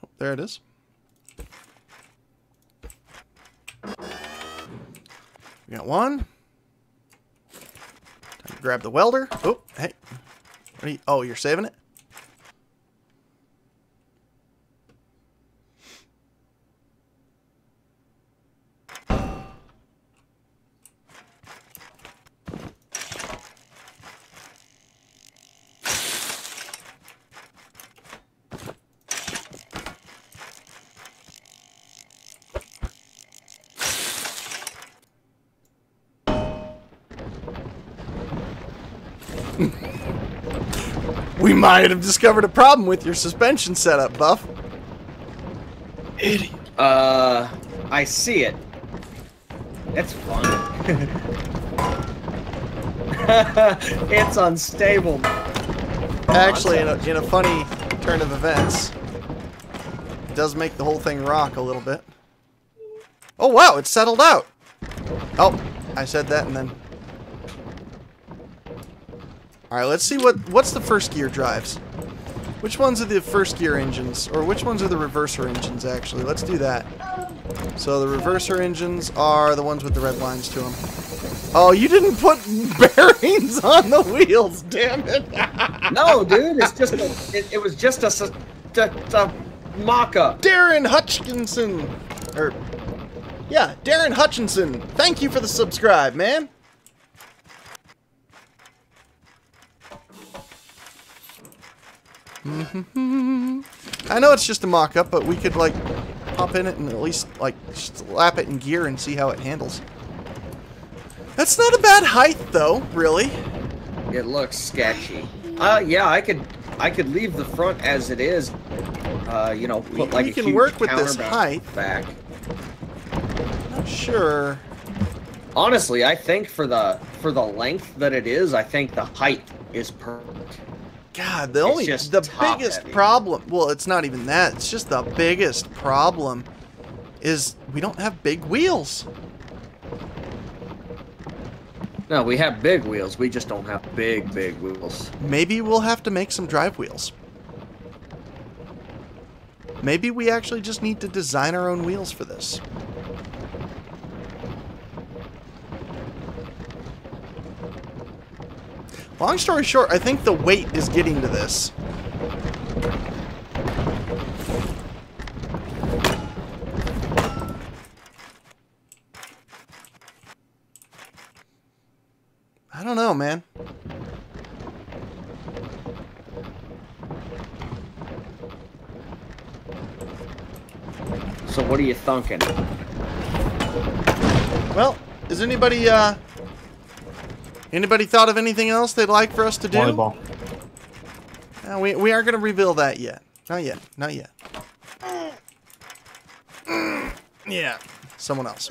Oh, there it is. We got one. Time to grab the welder. Oh, hey. What are you, oh, you're saving it? We might have discovered a problem with your suspension setup, Buff. Idiot. I see it. It's fun. It's unstable. Actually, in a funny turn of events, it does make the whole thing rock a little bit. Oh, wow, it's settled out. Oh, I said that and then... Alright, let's see what's the first gear drives. Which ones are the first gear engines? Or which ones are the reverser engines, actually? Let's do that. So the reverser engines are the ones with the red lines to them. Oh, you didn't put bearings on the wheels, damn it. No, dude, it's just it was just a mock-up. Darren Hutchinson. Yeah, Darren Hutchinson. Thank you for the subscribe, man. I know it's just a mock-up, but we could, like, hop in it and at least, like, slap it in gear and see how it handles. That's not a bad height, though, really. It looks sketchy. Yeah, I could leave the front as it is. You know, put like we a can huge work with this counterbalance height. back. Not sure. Honestly, I think for the length that it is, I think the height is perfect. God, the biggest heavy. problem, well, it's not even that, it's just the biggest problem is we don't have big wheels. No, we have big wheels, we just don't have big wheels. Maybe we'll have to make some drive wheels. Maybe we actually just need to design our own wheels for this. Long story short, I think the weight is getting to this. I don't know, man. So what are you thinking? Well, is anybody thought of anything else they'd like for us to do? Volleyball. No, we aren't going to reveal that yet. Not yet. Not yet. Yeah. Someone else.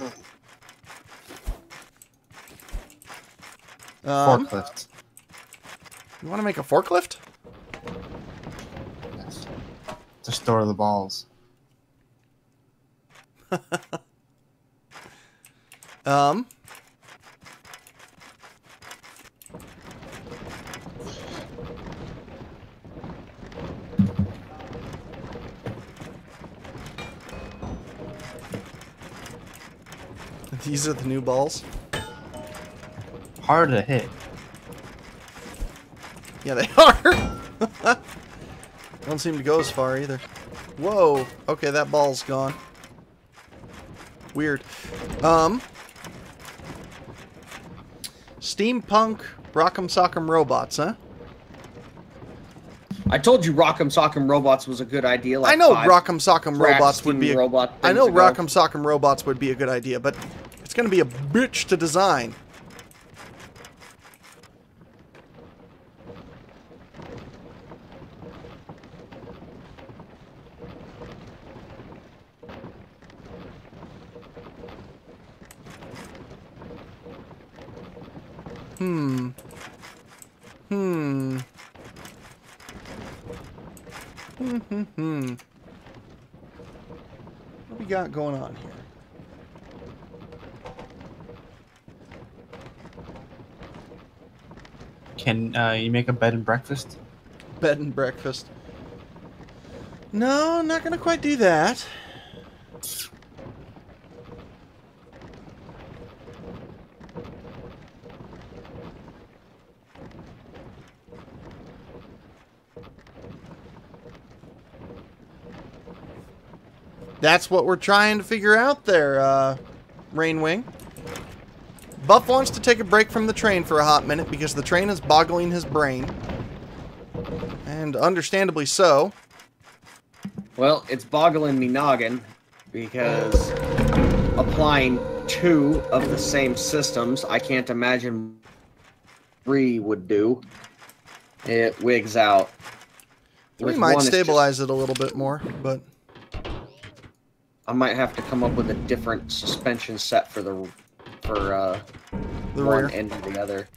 Forklift. You want to make a forklift? Yes. To store the balls. These are the new balls. Hard to hit. Yeah, they are. Don't seem to go as far either. Whoa. Okay, that ball's gone. Weird. Steampunk Rock'em Sock'em Robots, huh? I told you Rock'em Sock'em Robots was a good idea. Like I know 5 Rock'em Sock'em Robots would be. I know robot Rock'em Sock'em Robots would be a good idea, but it's going to be a bitch to design. What we got going on here? Can you make a bed and breakfast? Bed and breakfast. No, not gonna quite do that. That's what we're trying to figure out there, Rainwing. Buff wants to take a break from the train for a hot minute because the train is boggling his brain. And understandably so. Well, it's boggling me noggin because applying 2 of the same systems, I can't imagine 3 would do. It wigs out. We might stabilize it a little bit more, but I might have to come up with a different suspension set for the the one rear end or the other.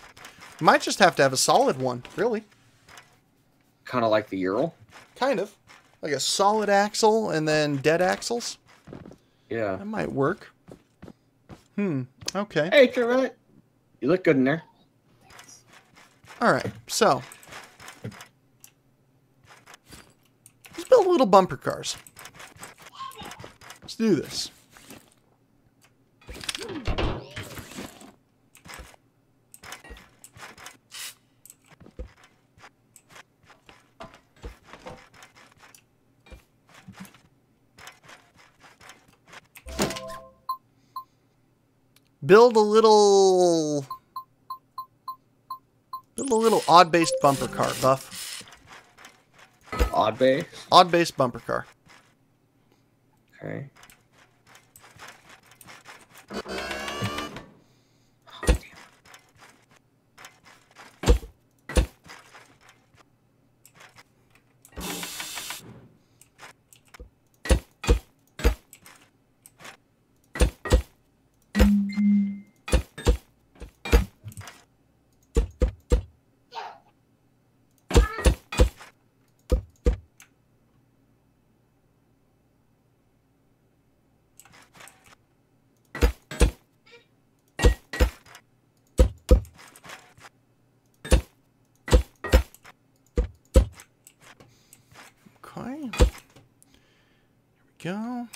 Might just have to have a solid one, really. Kind of like the Ural. Kind of. Like a solid axle and then dead axles. Yeah. That might work. Okay. Hey, Trevor. You look good in there. Alright, so. Let's build little bumper cars. Let's do this. Build a little odd-based bumper car, Buff. Odd base? Odd-based bumper car. Okay. Okay. Here we go.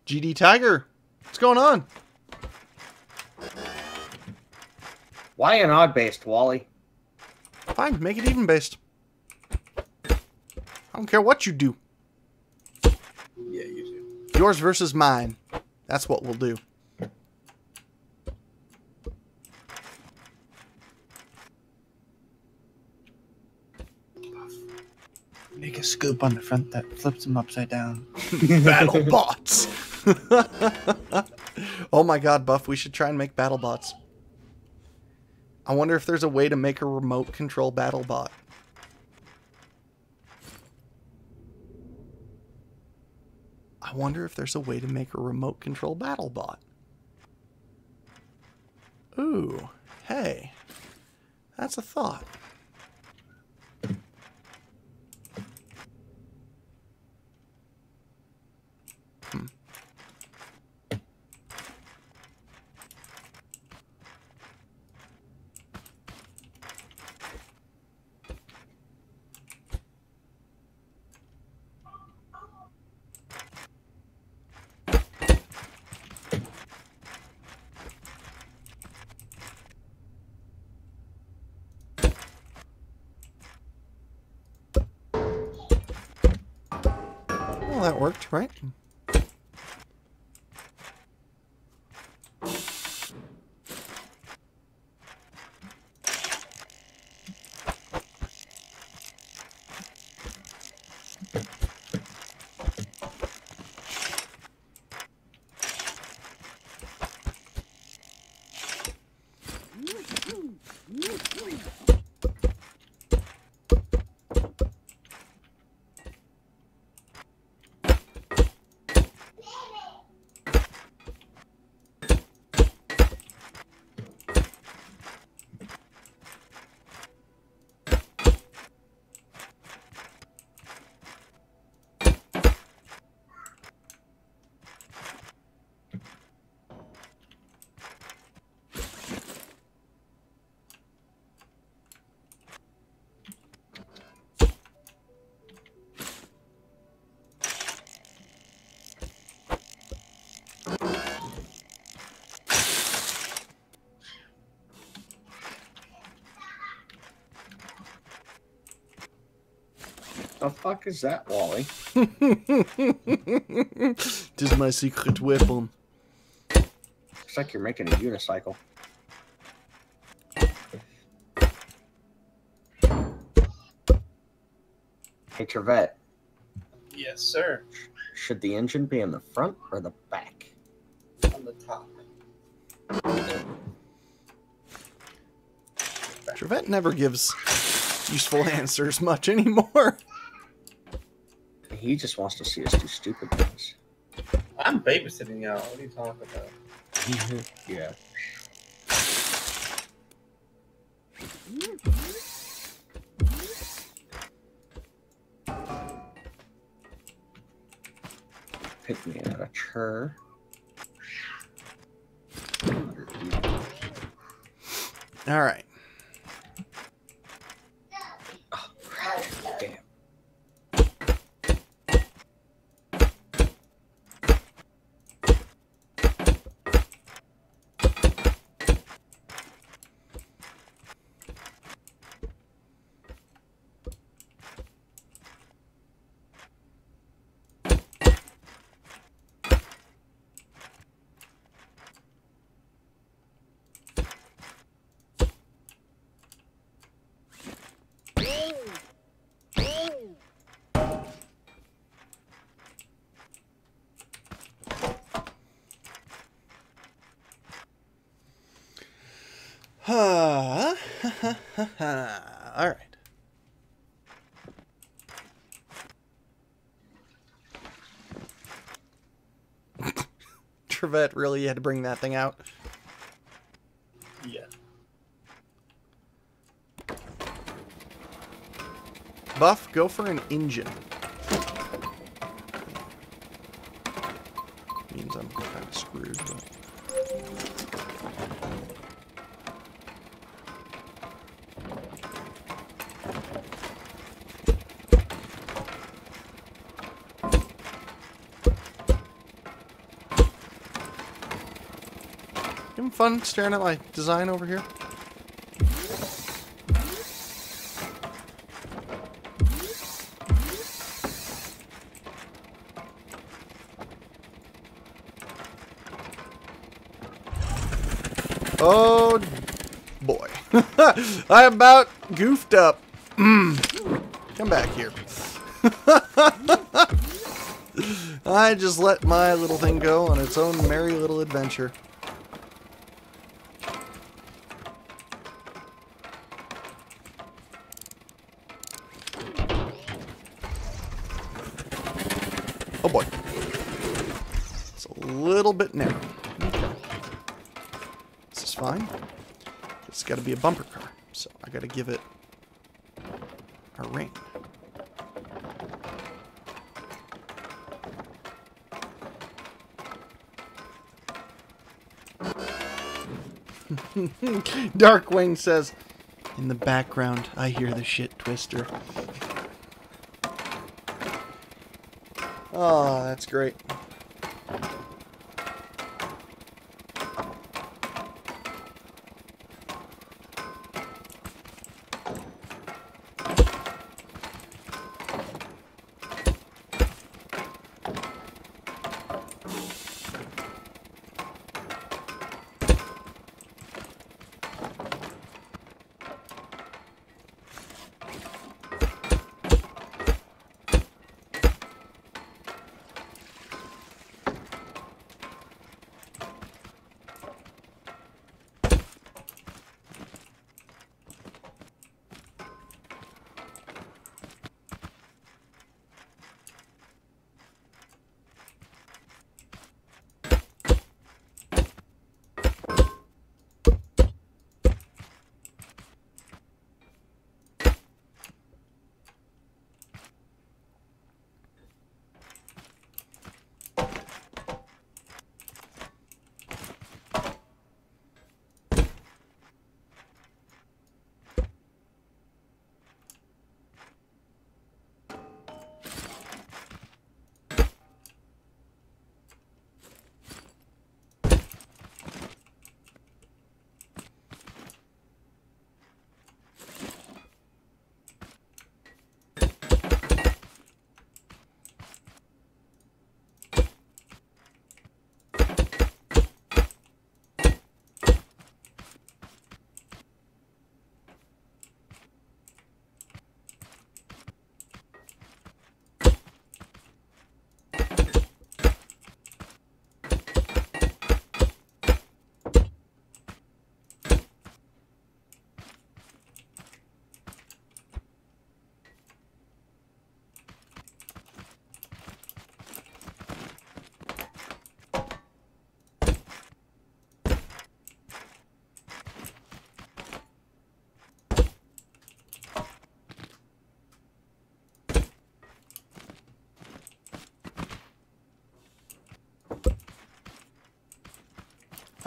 GD Tiger, what's going on? Why an odd based, Wally? Fine, make it even based. I don't care what you do. Yeah, you do. Yours versus mine. That's what we'll do. Make a scoop on the front that flips them upside down. Battle bots. Oh my god, Buff, we should try and make battle bots. I wonder if there's a way to make a remote control battle bot. I wonder if there's a way to make a remote control battle bot. Ooh, hey. That's a thought. that worked, right? The fuck is that, Wally? Tis my secret weapon. Looks like you're making a unicycle. Hey, Trevette. Yes, sir. Should the engine be in the front or the back? On the top. Trevette never gives useful answers much anymore. He just wants to see us do stupid things. I'm babysitting y'all. What are you talking about? Yeah. Pick me out a chur. All right. Oh, crap. Damn. All right. Trevette really had to bring that thing out. Yeah. Buff, go for an engine. Means I'm kind of screwed, but... Having fun staring at my design over here? Oh boy. I about goofed up. Come back here. I just let my little thing go on its own merry little adventure. Oh boy. It's a little bit narrow. Okay. This is fine. It's got to be a bumper car, so I got to give it a ring. Darkwing says, in the background, I hear the shit twister. Oh, that's great.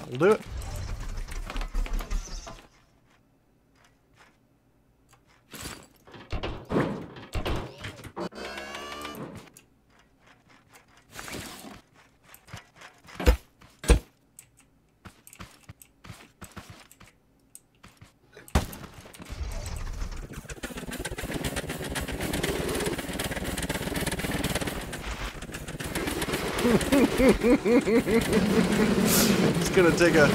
That'll do it. It's gonna take a...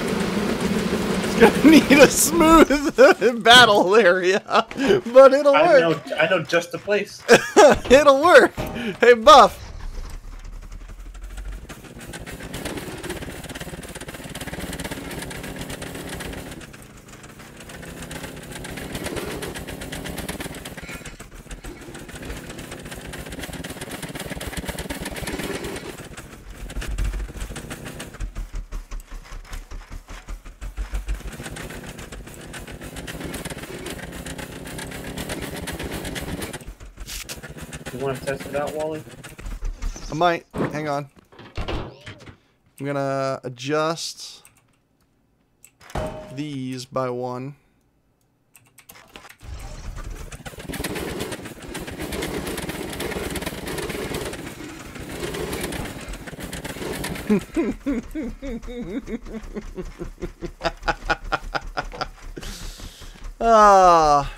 It's gonna need a smooth battle area, but it'll work. I know just the place. It'll work. Hey, Buff. You want to test it out, Wally? I might. Hang on. I'm gonna adjust these by 1. Ah.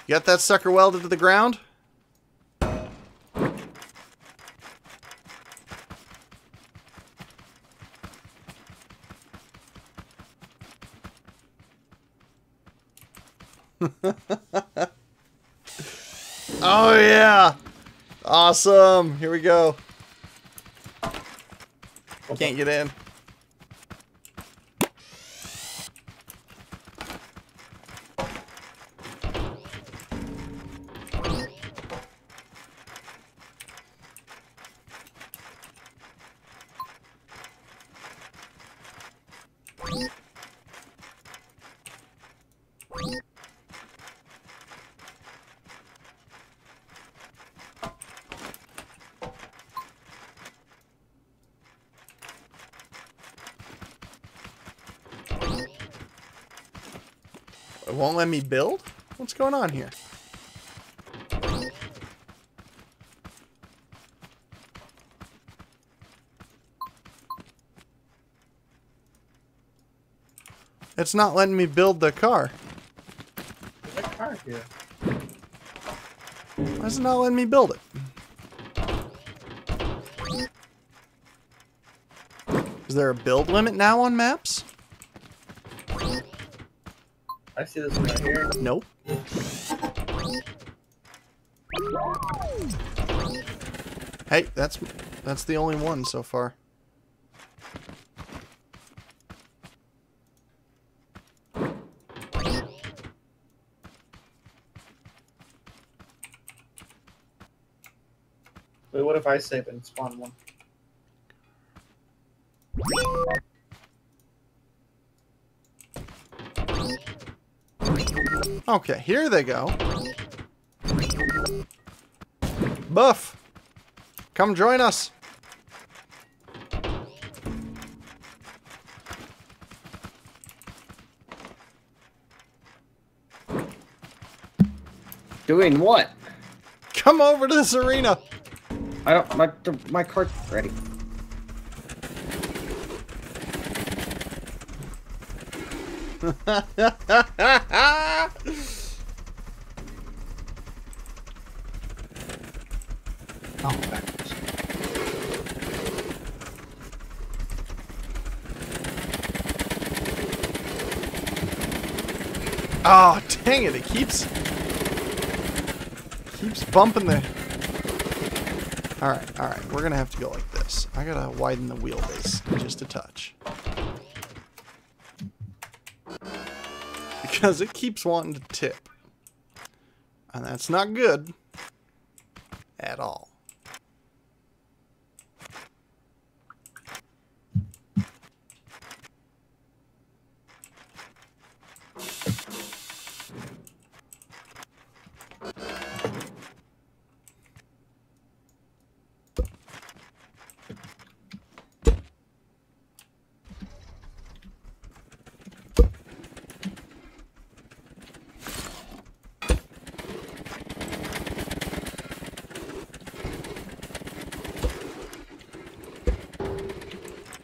You got that sucker welded to the ground? Oh yeah! Awesome! Here we go. Can't get in. It won't let me build? What's going on here? It's not letting me build the car. There's a car here. Why is it not letting me build it? Is there a build limit now on maps? I see this one right here. Nope. Hey, that's the only one so far. Wait, what if I save and spawn one? Okay, here they go. Buff, come join us. Doing what? Come over to this arena. I don't. My cart's ready. Oh, backwards. Oh, dang it! It keeps bumping the. All right. We're gonna have to go like this. I gotta widen the wheelbase just a touch because it keeps wanting to tip. And that's not good at all.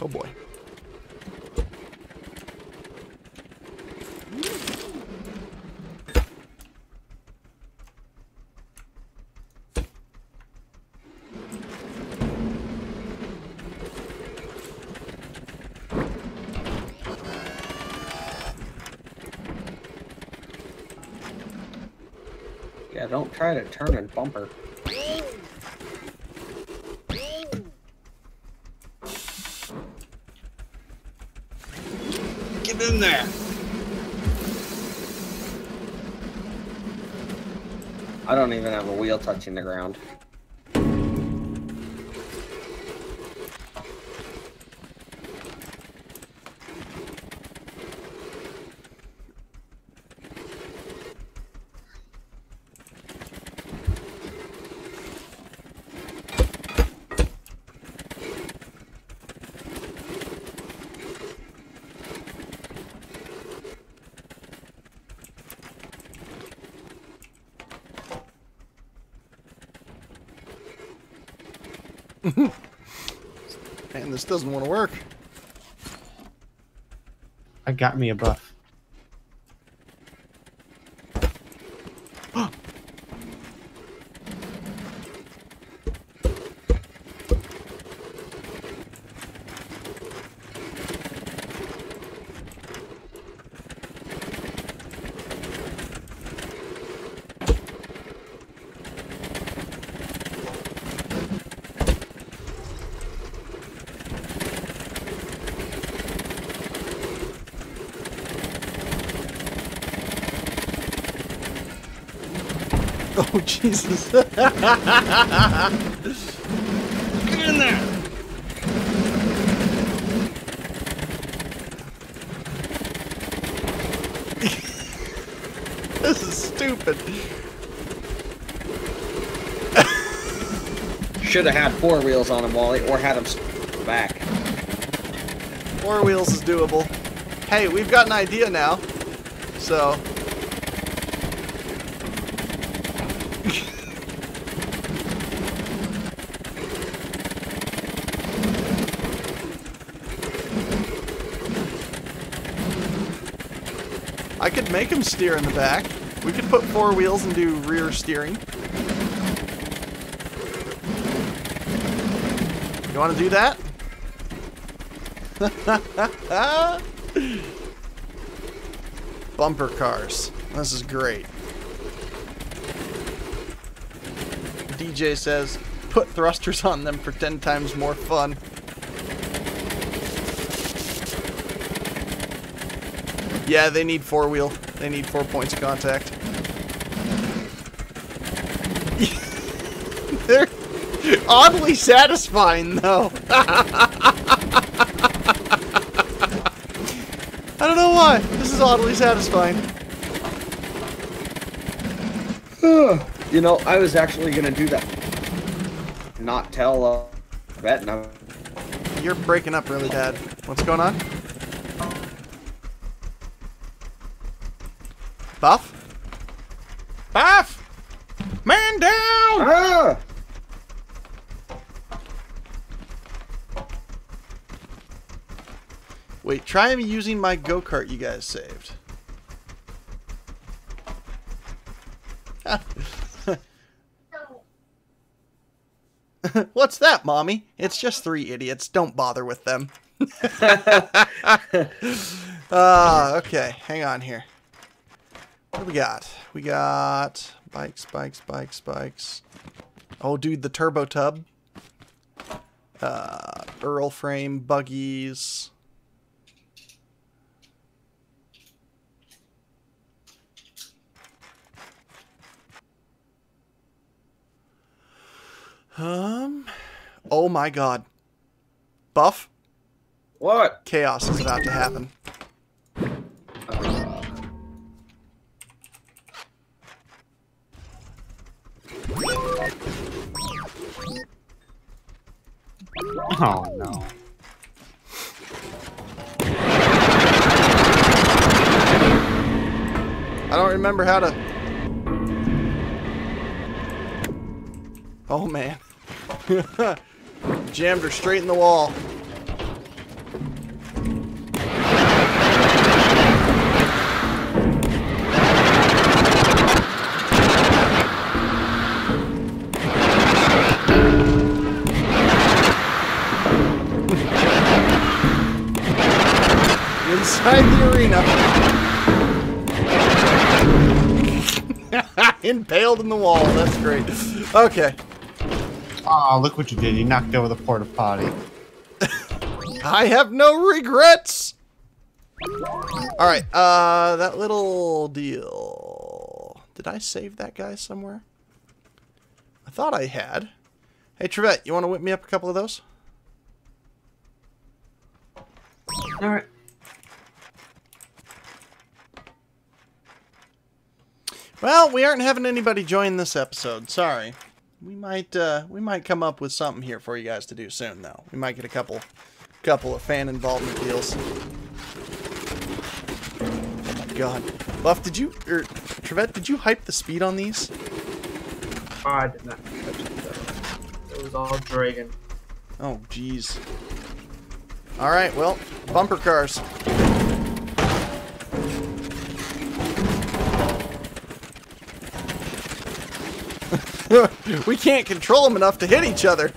Oh boy. Yeah, don't try to turn and bumper. Get in there! I don't even have a wheel touching the ground. Man, this doesn't want to work. I got me a buff. Oh, Jesus. Get in there! This is stupid. Should have had 4 wheels on him, Wally, or had him back. 4 wheels is doable. Hey, we've got an idea now. So... I could make him steer in the back. We could put 4 wheels and do rear steering. You want to do that? Bumper cars. This is great. DJ says, put thrusters on them for 10 times more fun. Yeah, they need 4-wheel. They need 4 points of contact. They're oddly satisfying, though. I don't know why. This is oddly satisfying. You know, I was actually going to do that. Not tell Bet. No. You're breaking up really bad. What's going on? Buff? Buff! Man down! Ah! Wait, try using my go-kart you guys saved. What's that, Mommy? It's just 3 idiots. Don't bother with them. Okay. Hang on here. What do we got? We got bikes, bikes, bikes, bikes. Oh, dude, the turbo tub. Earl frame, buggies. Oh my god. Buff, What? chaos is about to happen. Oh no. I don't remember how to... Oh, man. Jammed her straight in the wall. Inside the arena. Impaled in the wall. That's great. Okay. Oh, look what you did. You knocked over the porta potty. I have no regrets. All right. That little deal. Did I save that guy somewhere? I thought I had. Hey, Trevette, you want to whip me up a couple of those? All right. Well, we aren't having anybody join this episode. Sorry. We might come up with something here for you guys to do soon, though. We might get a couple of fan involvement deals. Oh my god. Buff, Trevette, did you hype the speed on these? Oh, I did not touch it though. It was all dragon. Oh, jeez. Alright, well, bumper cars. We can't control them enough to hit each other.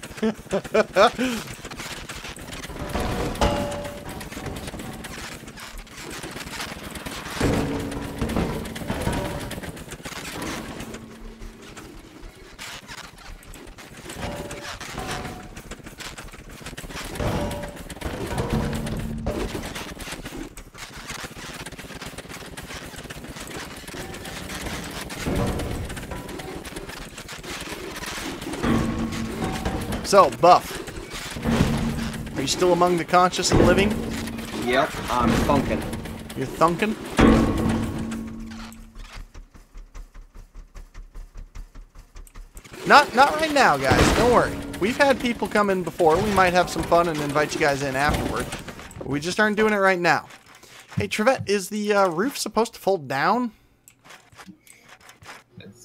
So, Buff, are you still among the conscious and living? Yep, I'm funkin'. You're thunking? Not right now, guys. Don't worry. We've had people come in before. We might have some fun and invite you guys in afterward. But we just aren't doing it right now. Hey, Trevette, is the roof supposed to fold down? It's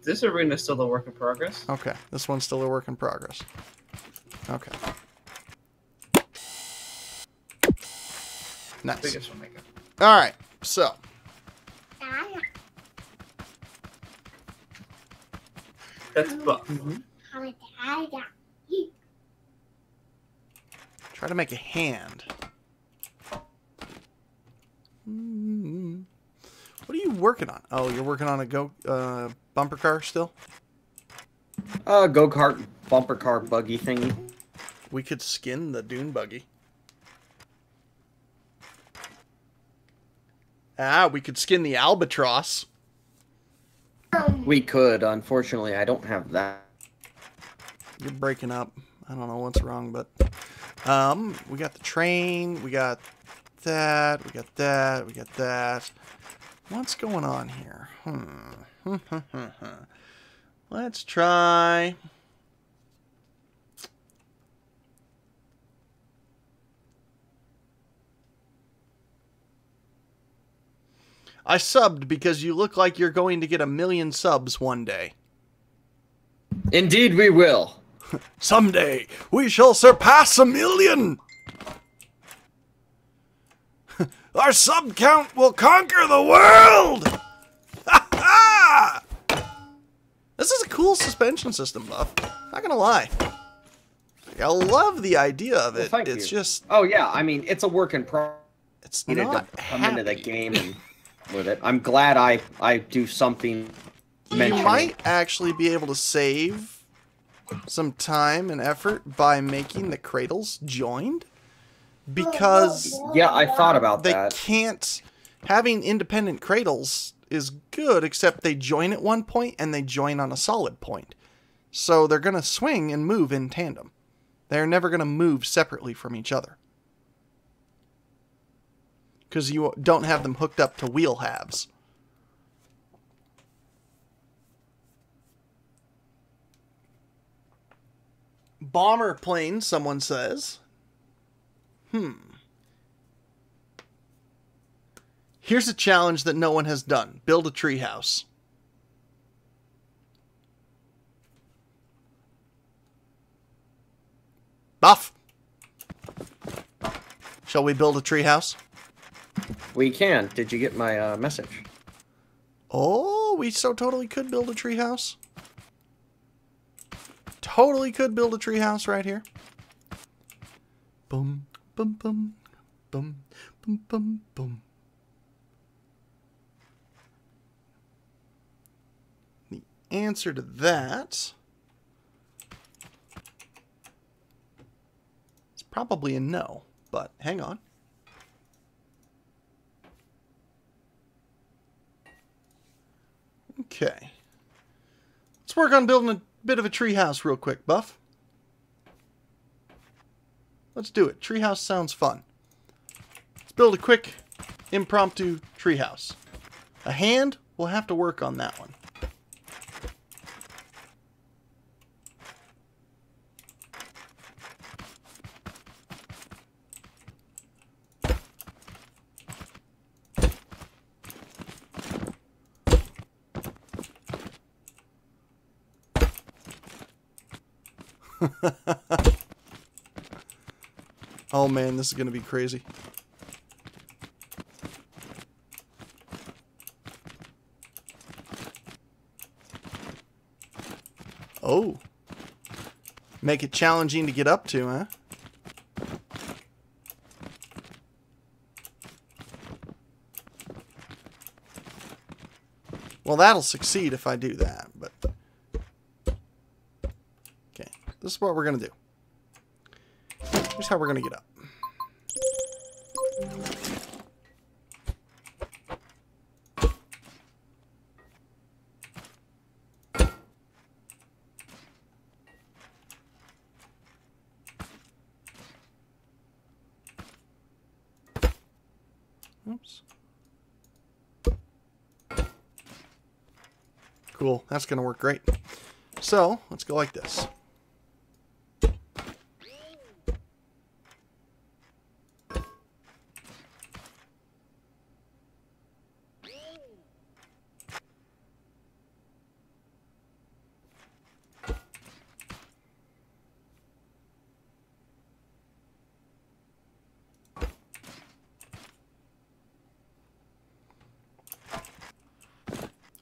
this arena is still a work in progress. Okay, this one's still a work in progress. Okay. Nice. Biggest one I got. All right, so. That's Buff. Try to make a hand. What are you working on? Oh, you're working on a bumper car still? Go-kart bumper car buggy thingy. We could skin the dune buggy. Ah, we could skin the albatross. We could. Unfortunately, I don't have that. You're breaking up. I don't know what's wrong, but we got the train, we got that, we got that, we got that. What's going on here? Let's try. I subbed because you look like you're going to get 1 million subs one day. Indeed, we will. Someday we shall surpass 1 million. Our sub count will conquer the world. Ha ha! This is a cool suspension system, Buff. Not gonna lie. I love the idea of it. Well, It's just. Oh yeah, I mean it's a work in progress. It's Needed not to come into the happy. game and with it. I'm glad I do something. You mentioning. might actually be able to save some time and effort by making the cradles joined, because Yeah, I thought about they that. can't. Having independent cradles is good, except they join at one point and they join on a solid point. So they're going to swing and move in tandem. They're never going to move separately from each other. Because you don't have them hooked up to wheel halves. Bomber plane, someone says. Here's a challenge that no one has done. Build a treehouse. Buff! Shall we build a treehouse? We can. Did you get my message? Oh, we so totally could build a treehouse. Totally could build a treehouse right here. Boom, boom, boom, boom, boom, boom, boom. The answer to that is probably a no, but hang on. Okay. Let's work on building a bit of a treehouse real quick, Buff. Let's do it. Treehouse sounds fun. Let's build a quick, impromptu treehouse. A hand? We'll have to work on that one. Oh man, this is going to be crazy. Oh. Make it challenging to get up to, huh? Well, that'll succeed if I do that, but... Okay, this is what we're going to do. Here's how we're going to get up. Oops. Cool, that's going to work great. So, let's go like this.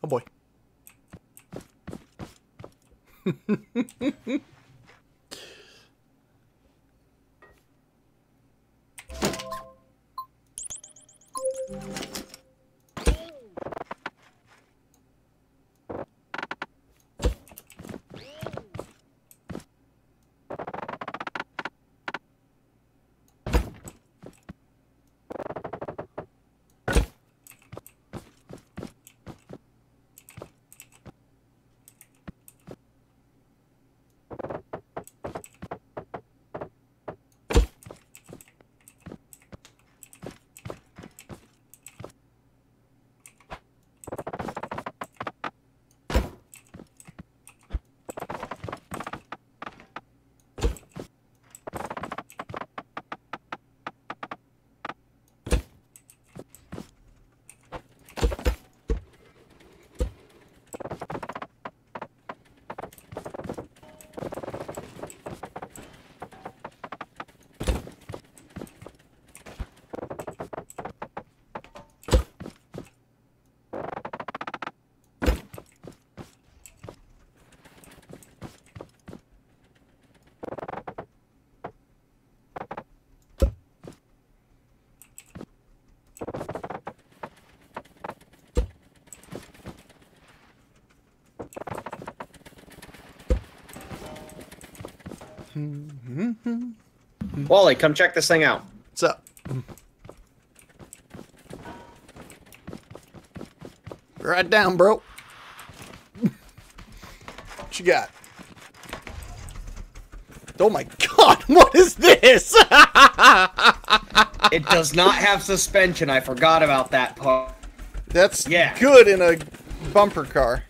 Oh boy. Wally, come check this thing out. What's up? Right down, bro. What you got? Oh my god, what is this? It does not have suspension. I forgot about that part. That's good in a bumper car.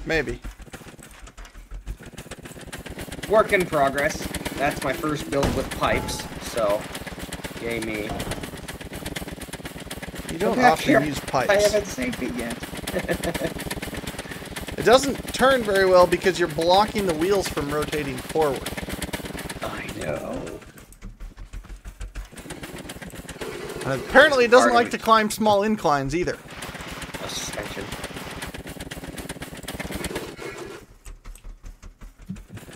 Maybe. Work in progress. That's my first build with pipes, so yay me. You don't often use pipes. I haven't saved it yet. It doesn't turn very well because you're blocking the wheels from rotating forward. I know. Apparently it doesn't like to climb small inclines either. A suspension.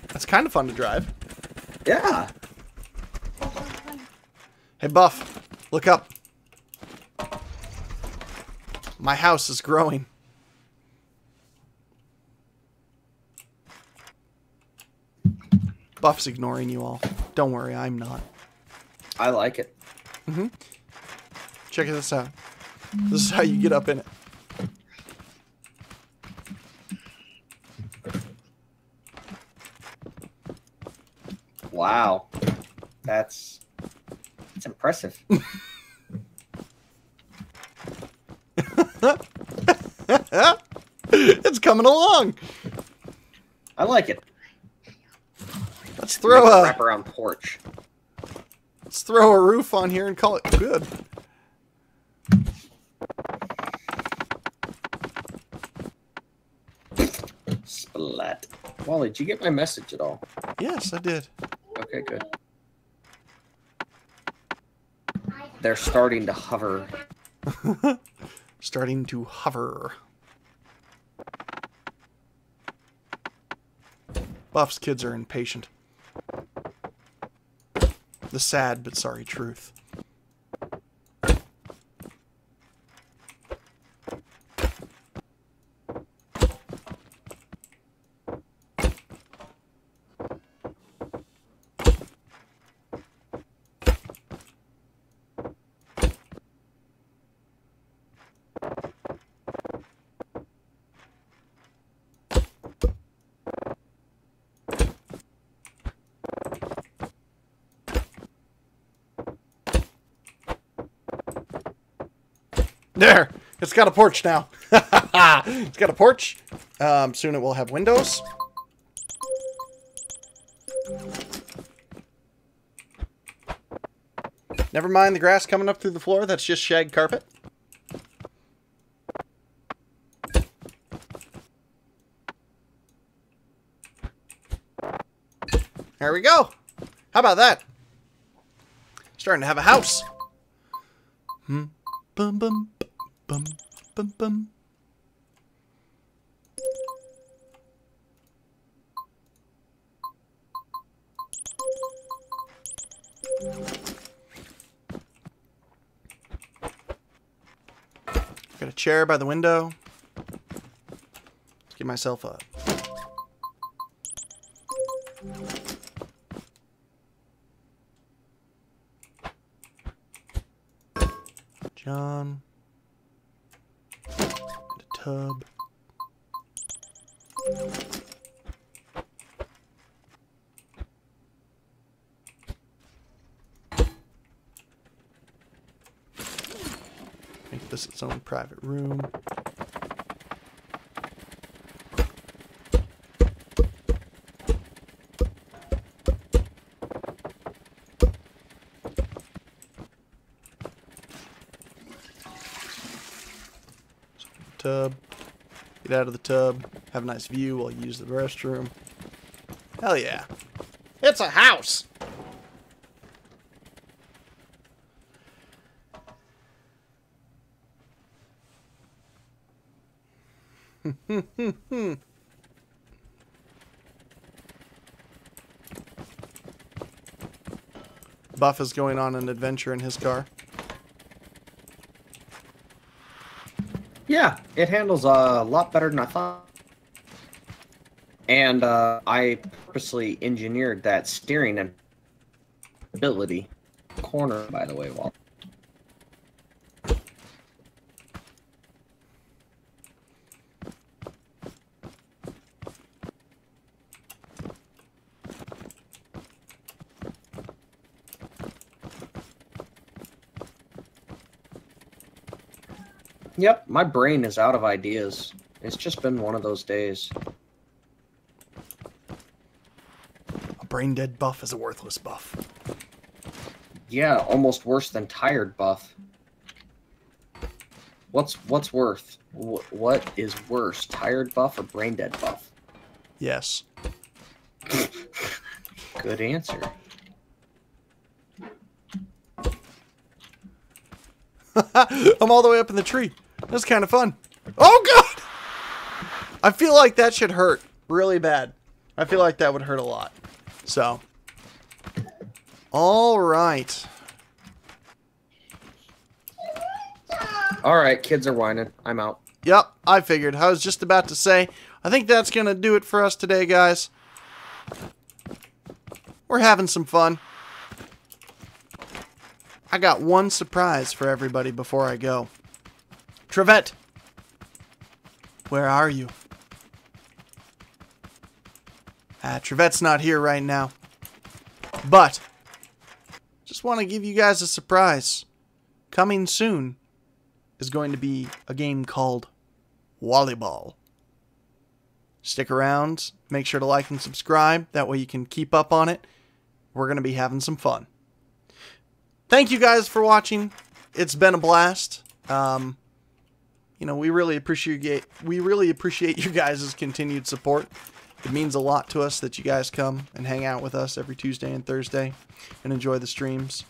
That's kind of fun to drive. Yeah. Hey Buff, look up. My house is growing. Buff's ignoring you all. Don't worry, I'm not. I like it. Mm-hmm. Check this out. This is how you get up in it. Wow. That's impressive. It's coming along. I like it. Let's throw a wraparound porch. Let's throw a roof on here and call it good. Splat. Wally, did you get my message at all? Yes, I did. Okay, good. They're starting to hover. Starting to hover. Buff's kids are impatient. The sad but sorry truth. There! It's got a porch now. It's got a porch. Soon it will have windows. Never mind the grass coming up through the floor. That's just shag carpet. There we go. How about that? Starting to have a house. Bum bum bum bum bum. Got a chair by the window. Let's give myself a John. And a tub. Make this its own private room. Tub. Get out of the tub. Have a nice view while you use the restroom. Hell yeah. It's a house! Buff is going on an adventure in his car. Yeah, it handles a lot better than I thought. And I purposely engineered that steering and ability corner, by the way, Walt. Yep, my brain is out of ideas. It's just been one of those days. A brain-dead buff is a worthless buff. Yeah, almost worse than tired buff. What's worth? What is worse, tired buff or brain dead buff? Yes. Good answer. I'm all the way up in the tree. That's kind of fun. Oh, God! I feel like that should hurt really bad. I feel like that would hurt a lot. So. All right. All right, kids are whining. I'm out. Yep, I figured. I was just about to say, I think that's going to do it for us today, guys. We're having some fun. I got one surprise for everybody before I go. Trevette, where are you? Trevette's not here right now. But, just want to give you guys a surprise. Coming soon is going to be a game called Volleyball. Stick around. Make sure to like and subscribe. That way you can keep up on it. We're going to be having some fun. Thank you guys for watching. It's been a blast. You know, we really appreciate you guys' continued support. It means a lot to us that you guys come and hang out with us every Tuesday and Thursday and enjoy the streams.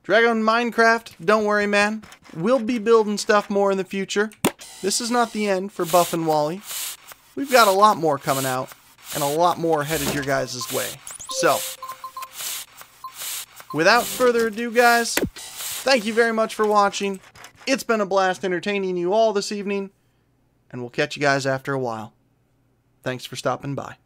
Dragon Minecraft, don't worry, man. We'll be building stuff more in the future. This is not the end for Buff and Wally. We've got a lot more coming out and a lot more headed your guys' way. So, without further ado, guys, thank you very much for watching. It's been a blast entertaining you all this evening, and we'll catch you guys after a while. Thanks for stopping by.